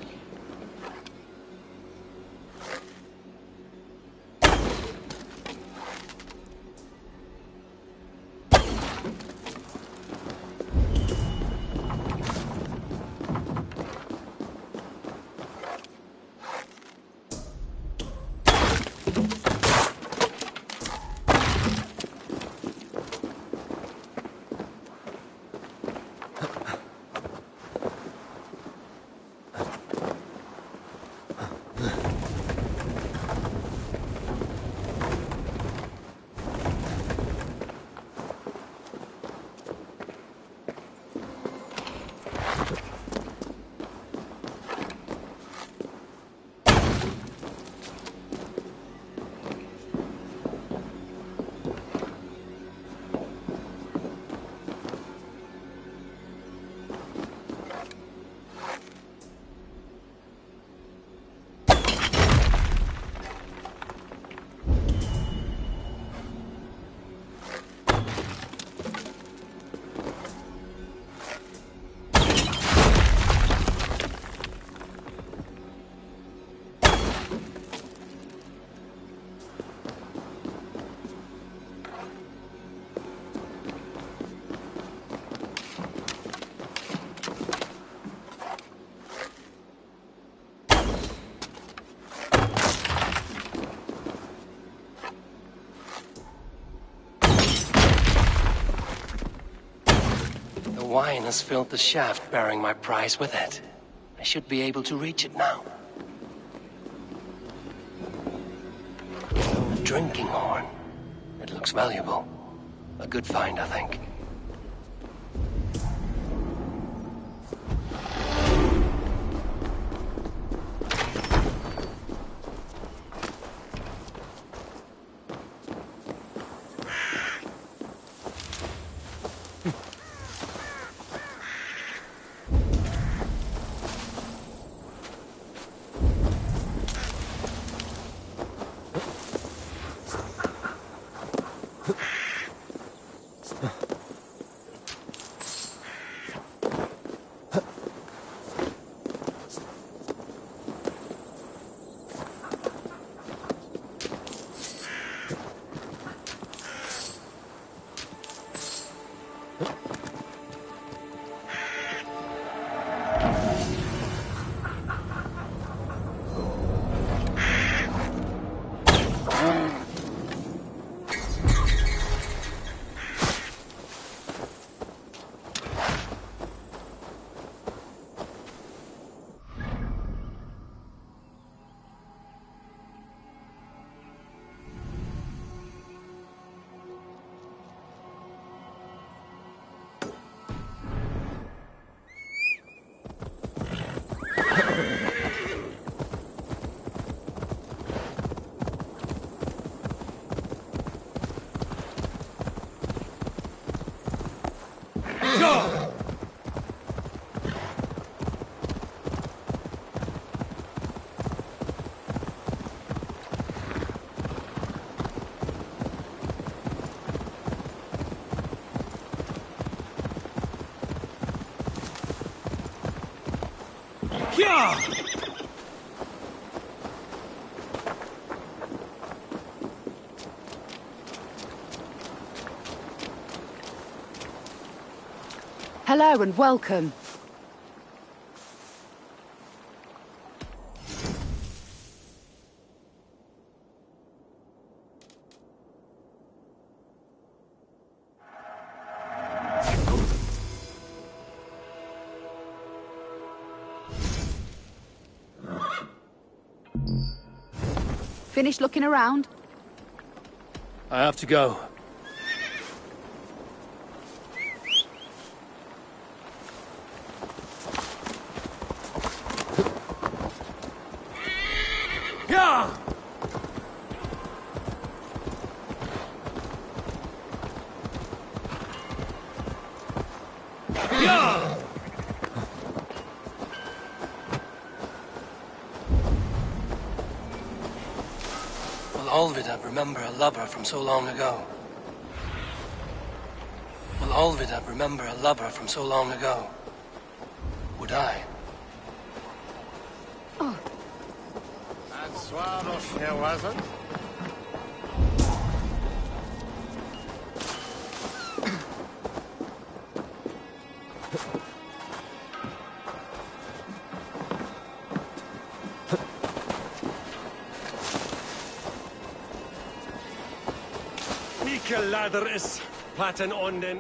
wine has filled the shaft bearing my prize with it. I should be able to reach it now. Old drinking horn. It looks valuable. A good find, I think. Hello and welcome. Finished looking around? I have to go. Remember a lover from so long ago? Will Olvidab remember a lover from so long ago? Would I? Oh. Answaros, Herr Wazan? Ladder is platen on den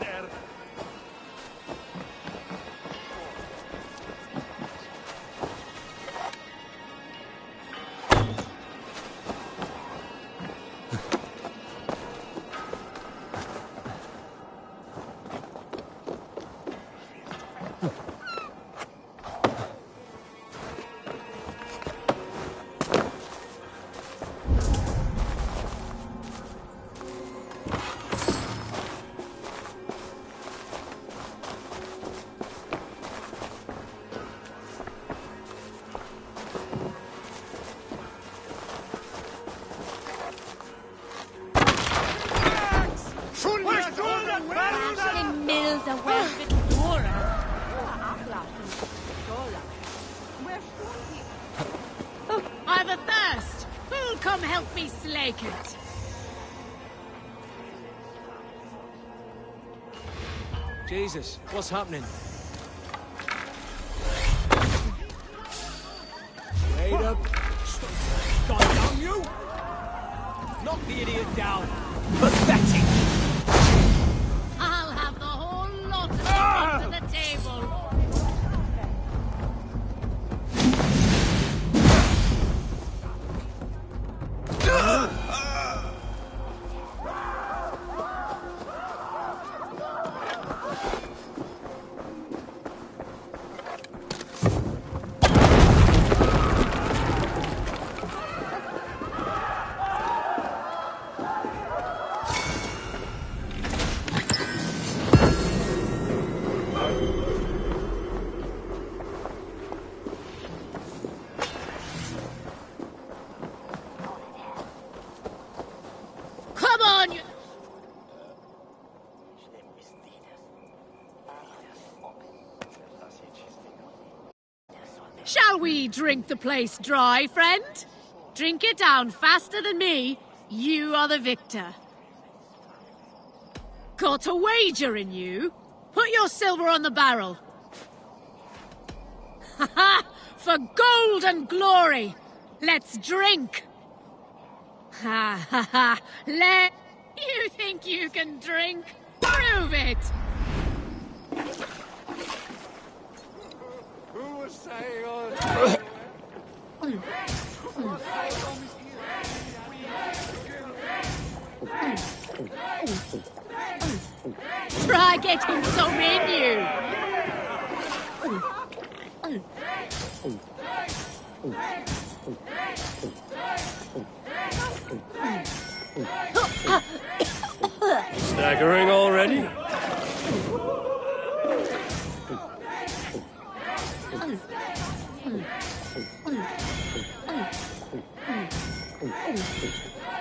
I've a thirst. Who'll come help me slake it? Jesus, what's happening? Wait up. God damn you! Knock the idiot down. Pathetic! I'll have the whole lot of them to the drink the place dry, friend. Drink it down faster than me. You are the victor. Got a wager in you? Put your silver on the barrel. Ha ha! For gold and glory! Let's drink! Ha ha ha! You think you can drink? Prove it! Who was saying Try getting some in you! Staggering already?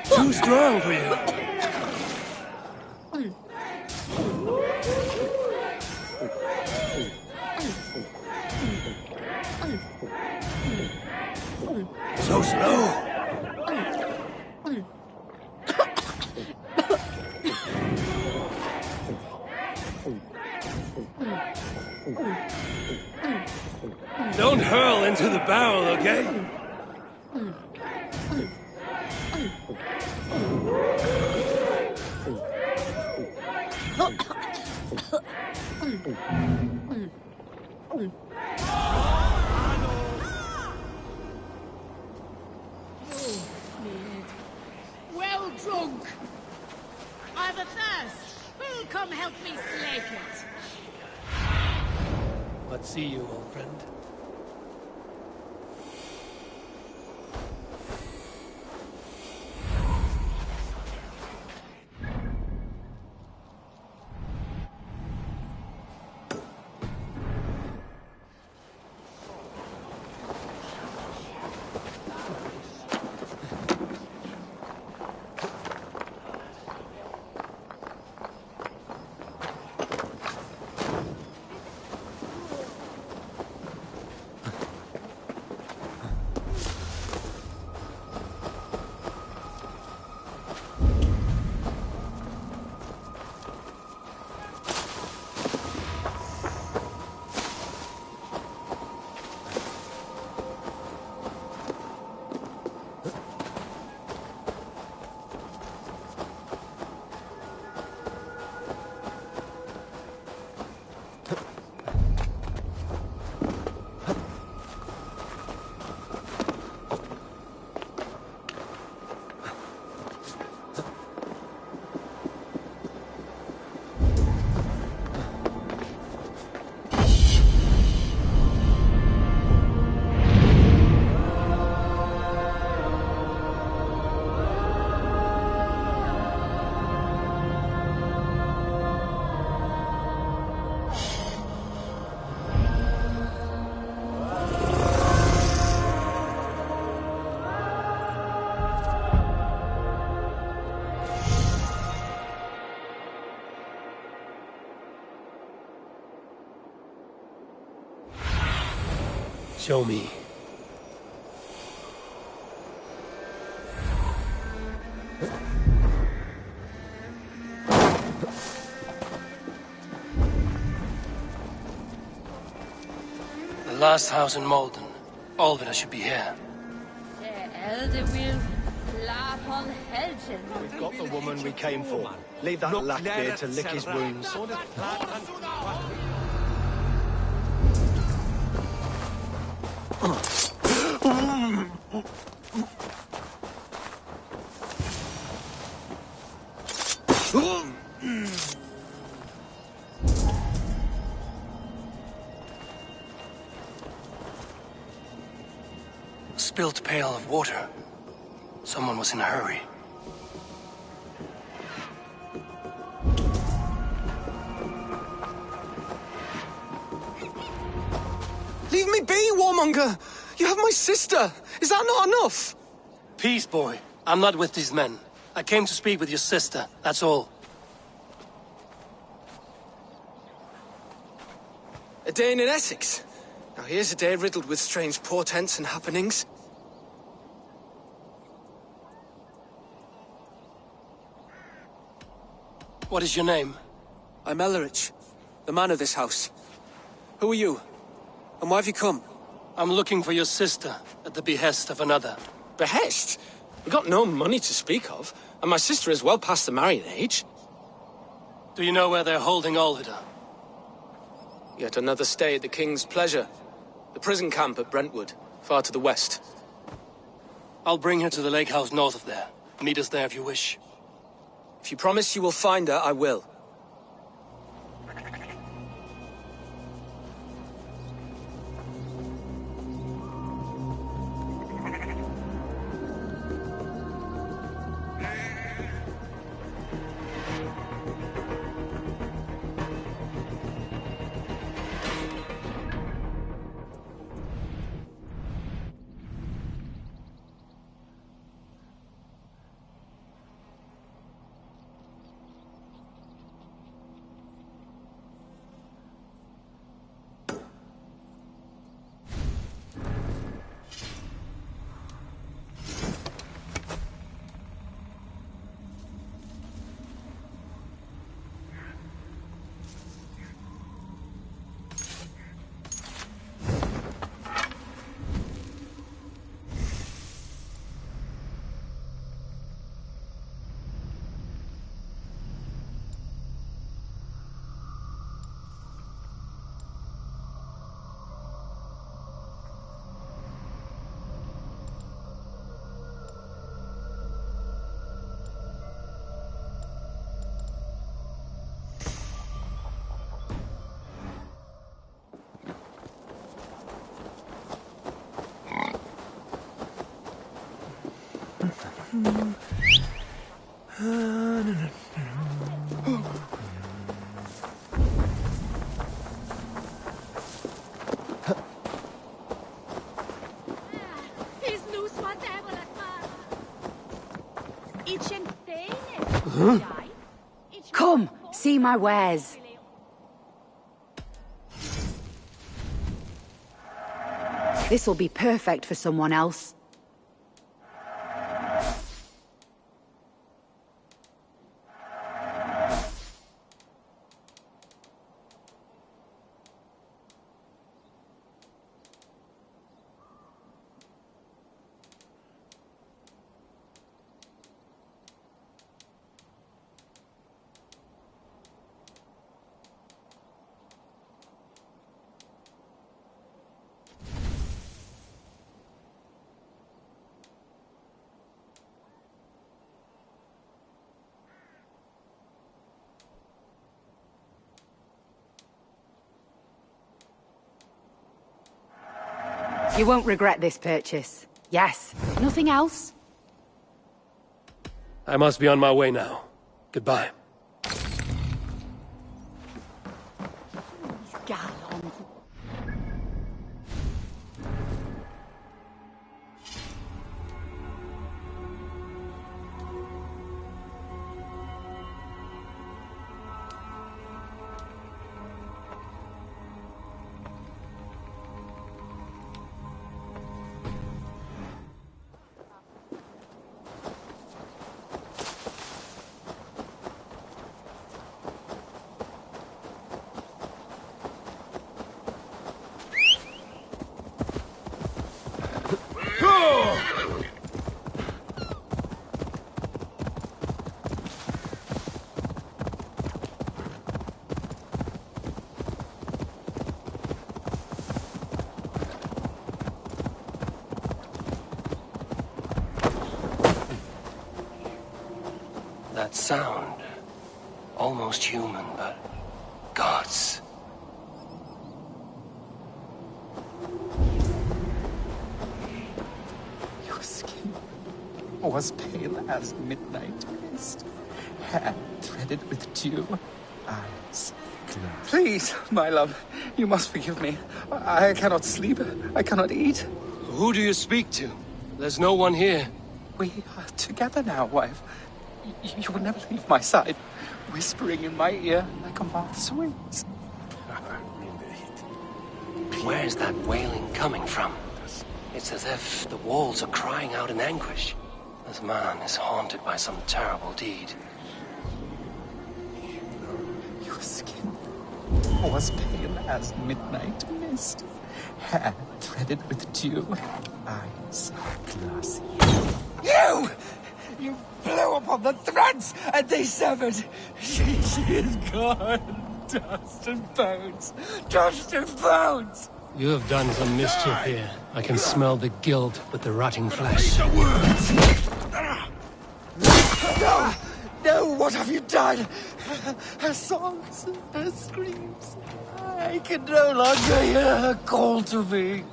Too strong for you. So slow. Don't hurl into the barrel, okay? Well drunk. I've a thirst. Who'll come help me slake it? What see you, old friend? Show me. The last house in Malden. Alvina should be here. We've got the woman we came for. Leave that lack here to lick his wounds. Spilt pail of water. Someone was in a hurry. Leave me be, warmonger! You have my sister! Is that not enough? Peace, boy. I'm not with these men. I came to speak with your sister, that's all. A Dane in Essex? Now here's a day riddled with strange portents and happenings. What is your name? I'm Ellerich, the man of this house. Who are you? And why have you come? I'm looking for your sister at the behest of another. Behest? We got no money to speak of, and my sister is well past the marrying age. Do you know where they're holding Olhida? Yet another stay at the King's pleasure. The prison camp at Brentwood, far to the west. I'll bring her to the lake house north of there. Meet us there if you wish. If you promise you will find her, I will. Come, see my wares. This'll be perfect for someone else. You won't regret this purchase. Yes. Nothing else? I must be on my way now. Goodbye. That sound. Almost human, but gods. Your skin was pale as midnight mist, hair threaded with dew, eyes closed. Please, my love, you must forgive me. I cannot sleep. I cannot eat. Who do you speak to? There's no one here. We are together now, wife. You will never leave my side, whispering in my ear like a moth's wings. Where's that wailing coming from? It's as if the walls are crying out in anguish. This man is haunted by some terrible deed. Your skin was pale as midnight mist, hair threaded with dew, eyes glassy. You blew upon the threads, and they severed. She is gone. Dust and bones. Dust and bones. You have done some mischief here. I can smell the guilt with the rotting flesh. No! No, what have you done? Her songs, her screams. I can no longer hear her call to me.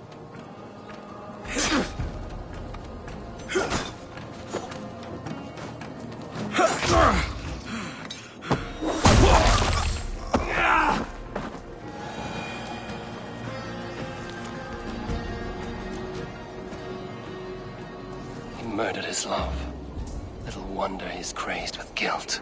He murdered his love. Little wonder he's crazed with guilt.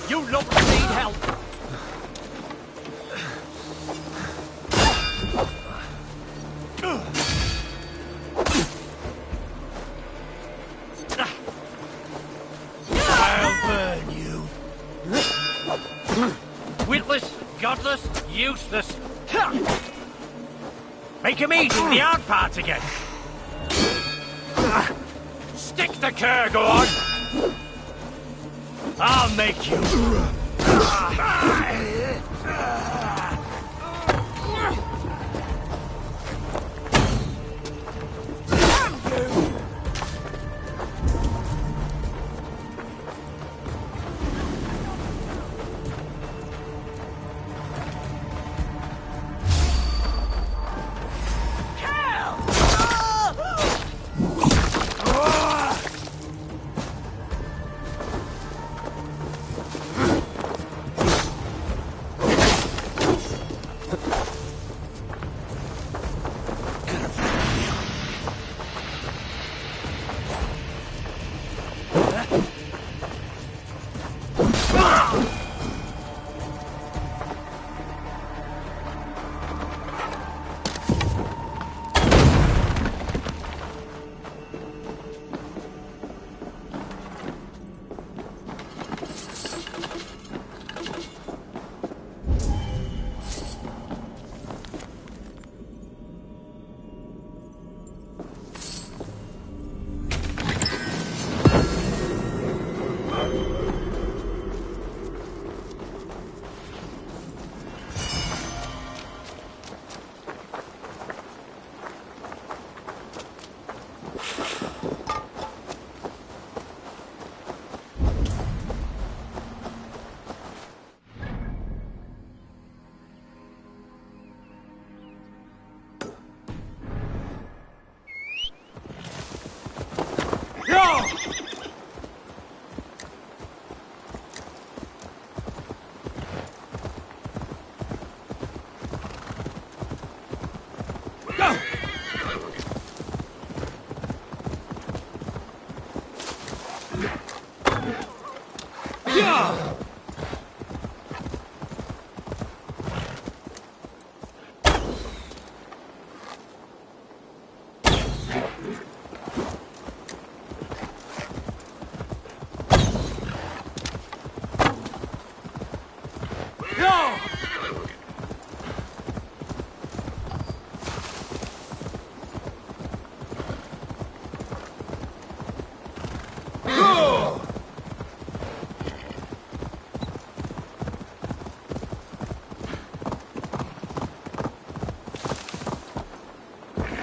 You lot need help! I'll burn you. Witless, godless, useless. Make him easy the hard part again. Stick the cur, go on. I'll make you.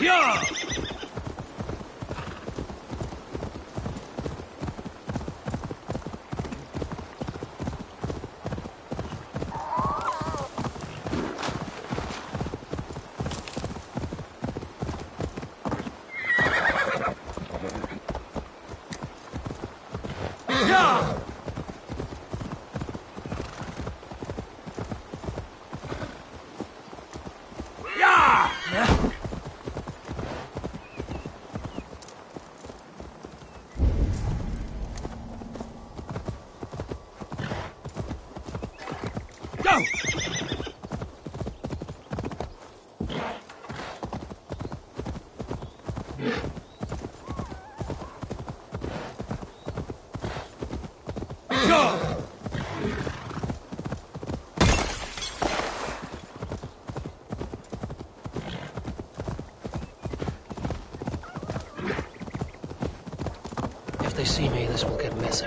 Yeah! If they see me, this will get messy.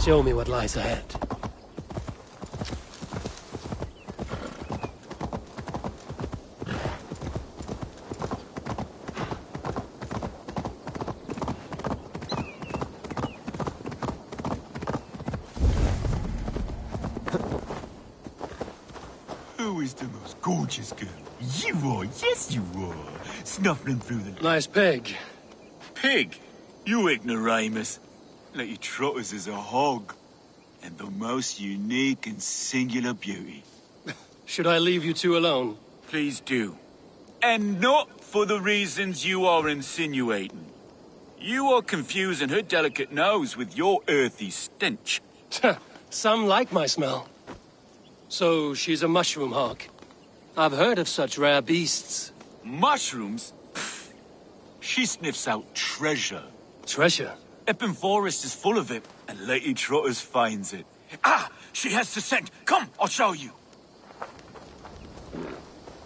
Show me what lies ahead. Who is the most gorgeous girl? You are, yes you are. Snuffling through the... Nice pig. Pig? You ignoramus. Lady Trotters is a hog. And the most unique and singular beauty. Should I leave you two alone? Please do. And not for the reasons you are insinuating. You are confusing her delicate nose with your earthy stench. Some like my smell. So she's a mushroom hog. I've heard of such rare beasts. Mushrooms? Pfft. She sniffs out treasure. Treasure? Epping Forest is full of it, and Lady Trotters finds it. Ah! She has the scent! Come, I'll show you!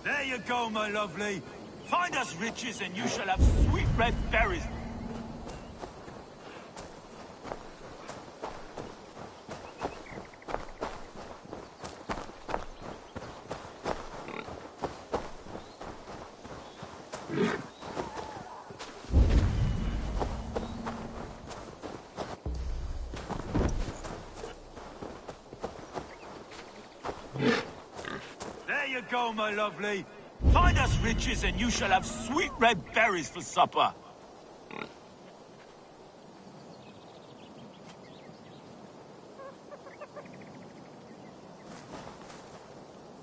There you go, my lovely. Find us riches, and you shall have sweet red berries. There you go, my lovely. Find us riches and you shall have sweet red berries for supper.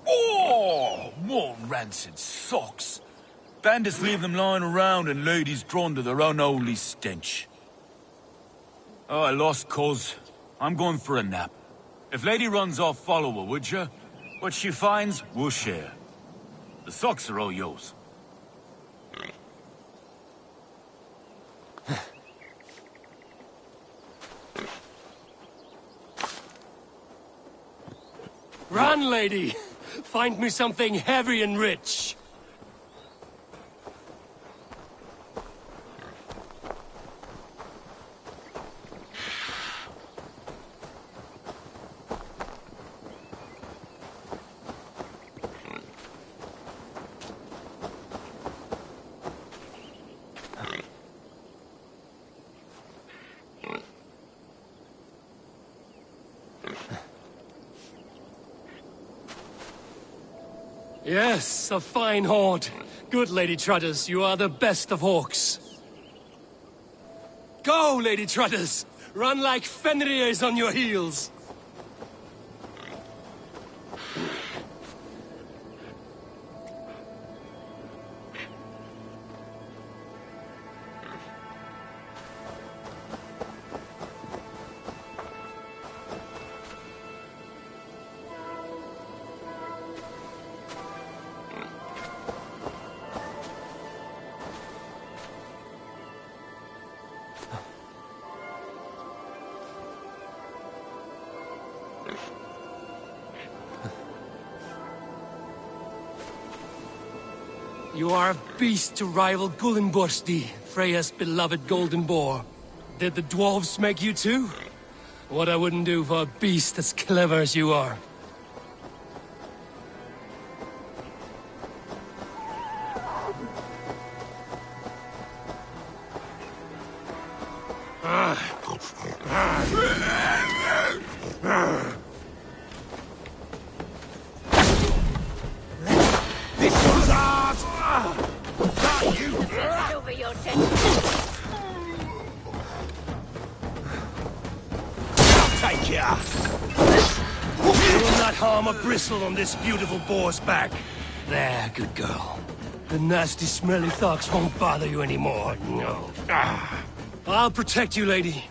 Oh, more rancid socks. Bandits leave them lying around and ladies drawn to their unholy stench. Oh, I lost cause. I'm going for a nap. If Lady runs off, follow her, would you? What she finds, we'll share. The socks are all yours. Run, lady! Find me something heavy and rich. Yes, a fine hoard. Good, Lady Trotters, you are the best of hawks. Go, Lady Trotters! Run like Fenrir's on your heels! You are a beast to rival Gullinbursti, Freya's beloved golden boar. Did the dwarves make you too? What I wouldn't do for a beast as clever as you are. This one's ours! Got you! Over your I'll take ya! You will not harm a bristle on this beautiful boar's back. There, good girl. The nasty, smelly thugs won't bother you anymore, no. I'll protect you, lady.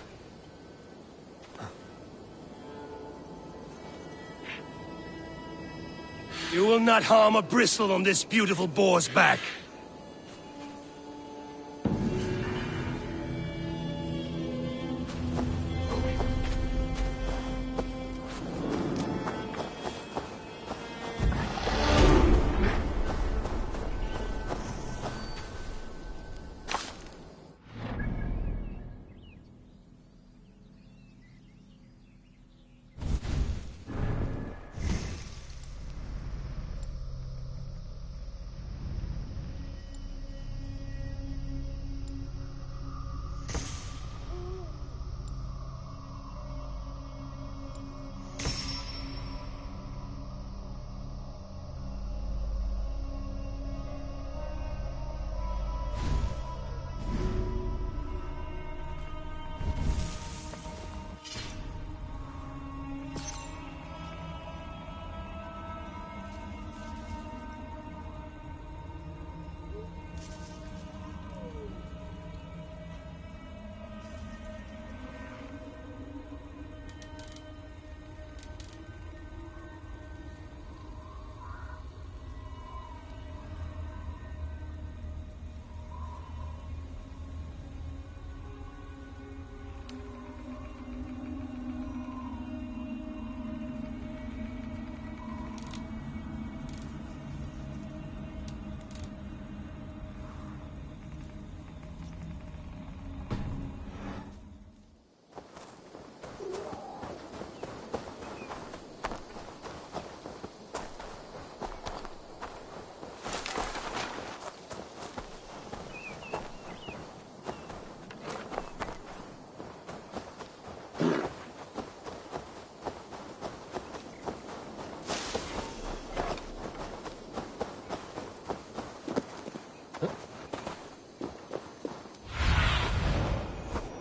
You will not harm a bristle on this beautiful boar's back.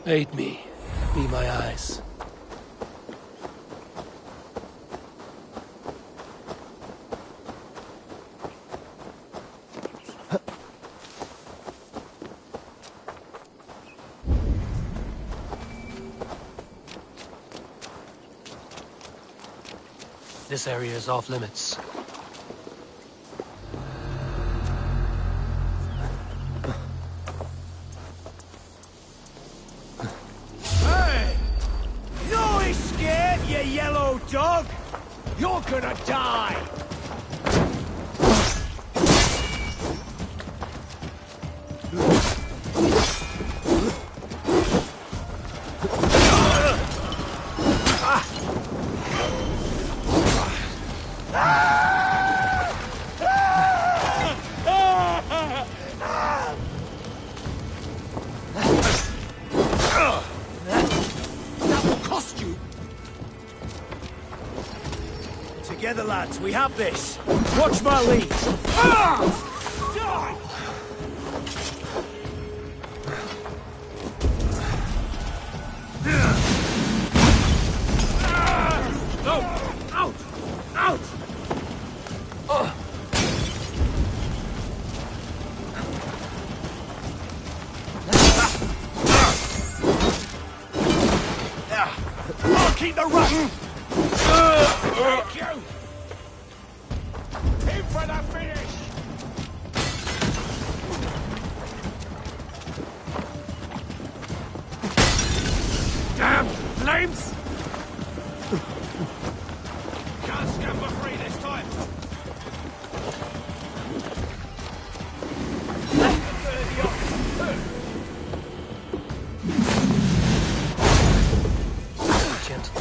Aid me. Be my eyes. This area is off limits. Dog! You're gonna die! Together, lads, we have this. Watch my lead. No! Out! Out! I'll keep the rush! Thank you! In for the finish! Damn flames! Can't scamper free this time! Gentle.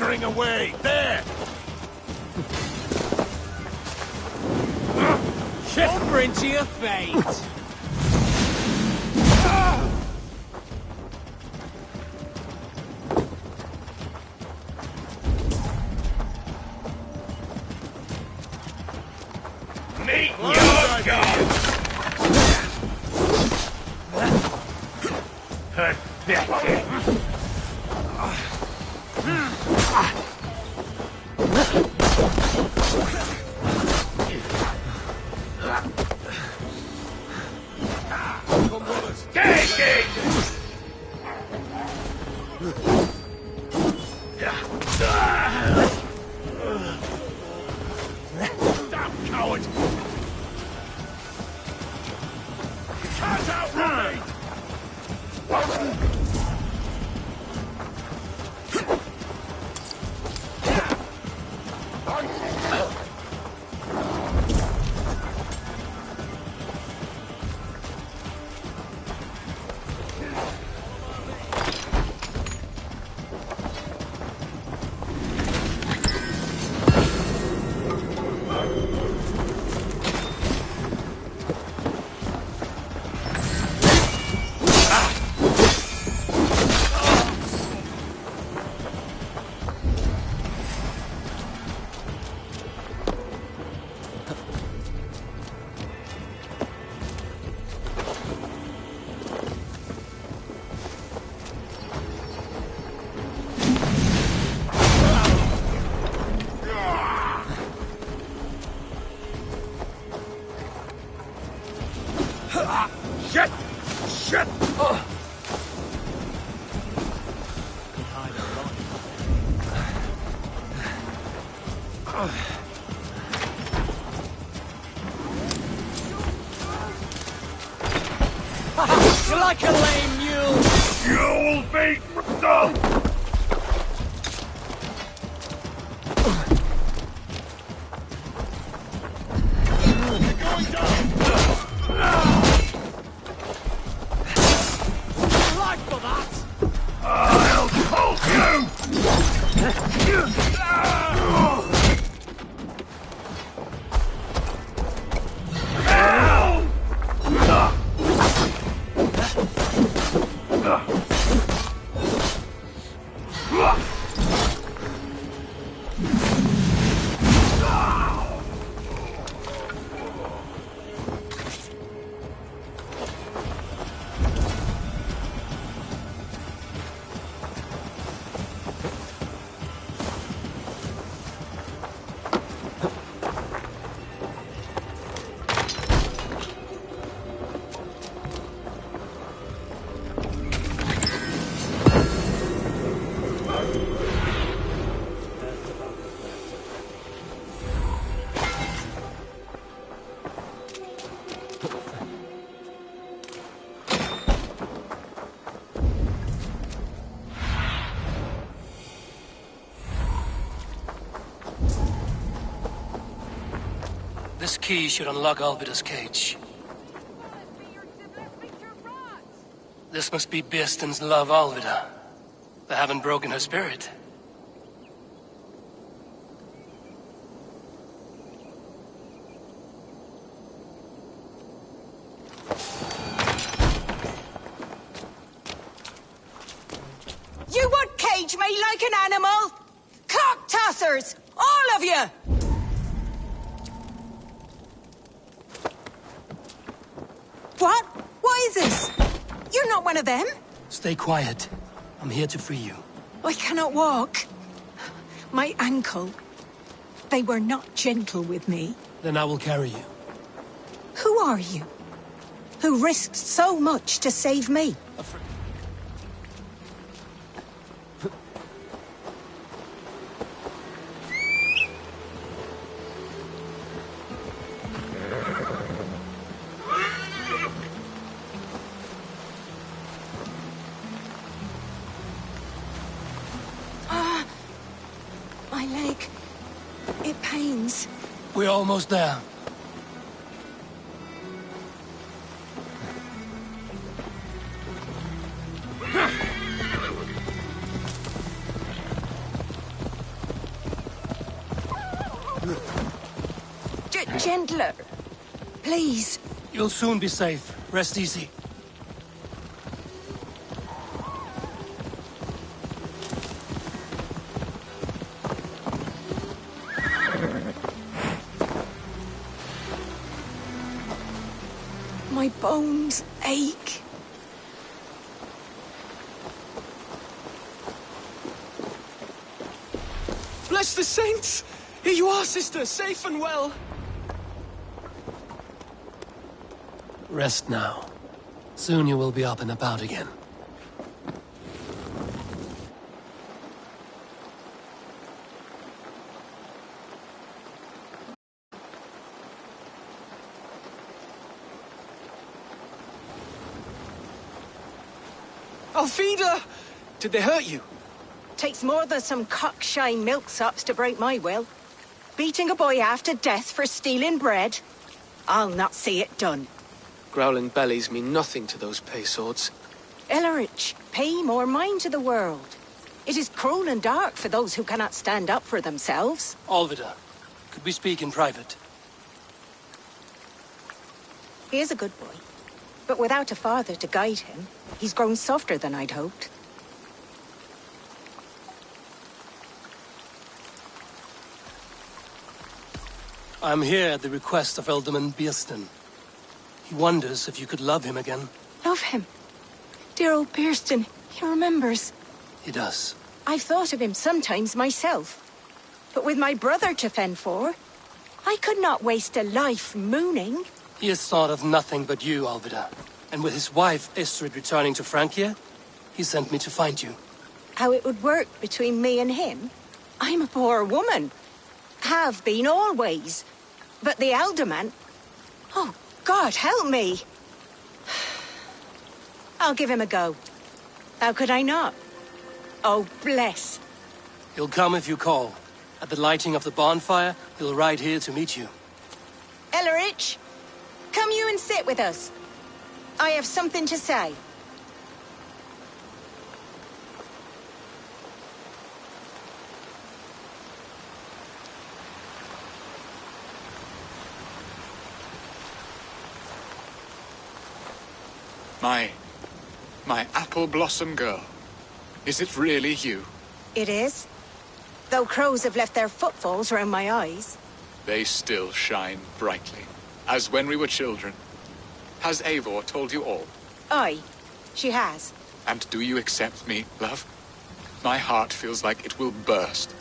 battering away. There! Over into your fate! Meet your god! Pathetic! Damn coward! You can't outrun me! Shit! Shit! You're like a lame mule! You'll be done! I'll hold you! This key should unlock Alvida's cage. This must be Bearstan's love, Alvida. They haven't broken her spirit. You would cage me like an animal? Cock tossers! All of you! What? What is this? You're not one of them? Stay quiet. I'm here to free you. I cannot walk. My ankle. They were not gentle with me. Then I will carry you. Who are you? Who risked so much to save me? My leg. It pains. We're almost there. Gentler. Please. You'll soon be safe. Rest easy. My bones ache. Bless the saints! Here you are, sister, safe and well. Rest now. Soon you will be up and about again. Alfida! Did they hurt you? Takes more than some cockshy milksops to break my will. Beating a boy half to death for stealing bread? I'll not see it done. Growling bellies mean nothing to those pay swords. Ellerich, pay more mind to the world. It is cruel and dark for those who cannot stand up for themselves. Alvida, could we speak in private? He is a good boy, but without a father to guide him, he's grown softer than I'd hoped. I'm here at the request of Ealdorman Biersten. He wonders if you could love him again. Love him? Dear old Biersten, he remembers. He does. I've thought of him sometimes myself. But with my brother to fend for, I could not waste a life mooning. He has thought of nothing but you, Alvida. And with his wife, Estrid, returning to Francia, he sent me to find you. How it would work between me and him? I'm a poor woman. Have been always. But the Ealdorman... Oh, God, help me! I'll give him a go. How could I not? Oh, bless. He'll come if you call. At the lighting of the bonfire, he'll ride here to meet you. Ellerich, come you and sit with us. I have something to say. My apple blossom girl. Is it really you? It is. Though crows have left their footfalls round my eyes. They still shine brightly, as when we were children. Has Eivor told you all? Aye, she has. And do you accept me, love? My heart feels like it will burst.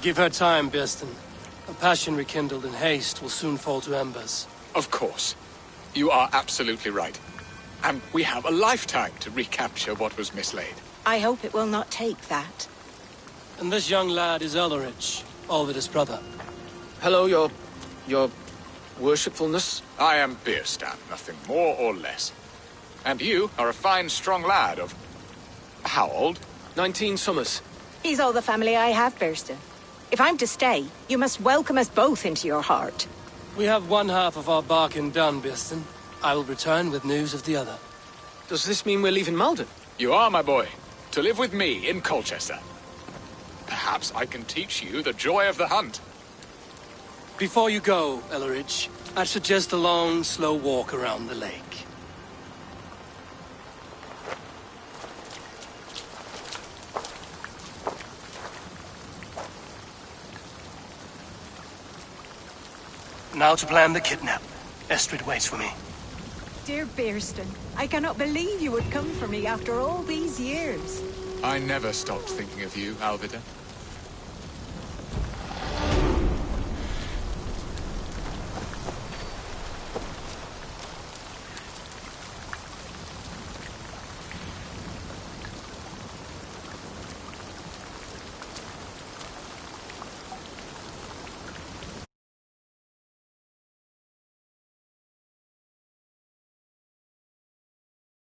Give her time, Biersten. A passion rekindled in haste will soon fall to embers. Of course. You are absolutely right. And we have a lifetime to recapture what was mislaid. I hope it will not take that. And this young lad is Ellerich, Alvida's brother. Hello, your worshipfulness. I am Biersten, nothing more or less. And you are a fine, strong lad of... how old? 19 summers. He's all the family I have, Biersten. If I'm to stay, you must welcome us both into your heart. We have one half of our bargain done, Biersten. I will return with news of the other. Does this mean we're leaving Malden? You are, my boy. To live with me in Colchester. Perhaps I can teach you the joy of the hunt. Before you go, Ellerich, I'd suggest a long, slow walk around the lake. Now to plan the kidnap. Estrid waits for me. Dear Biersten, I cannot believe you would come for me after all these years. I never stopped thinking of you, Alvida.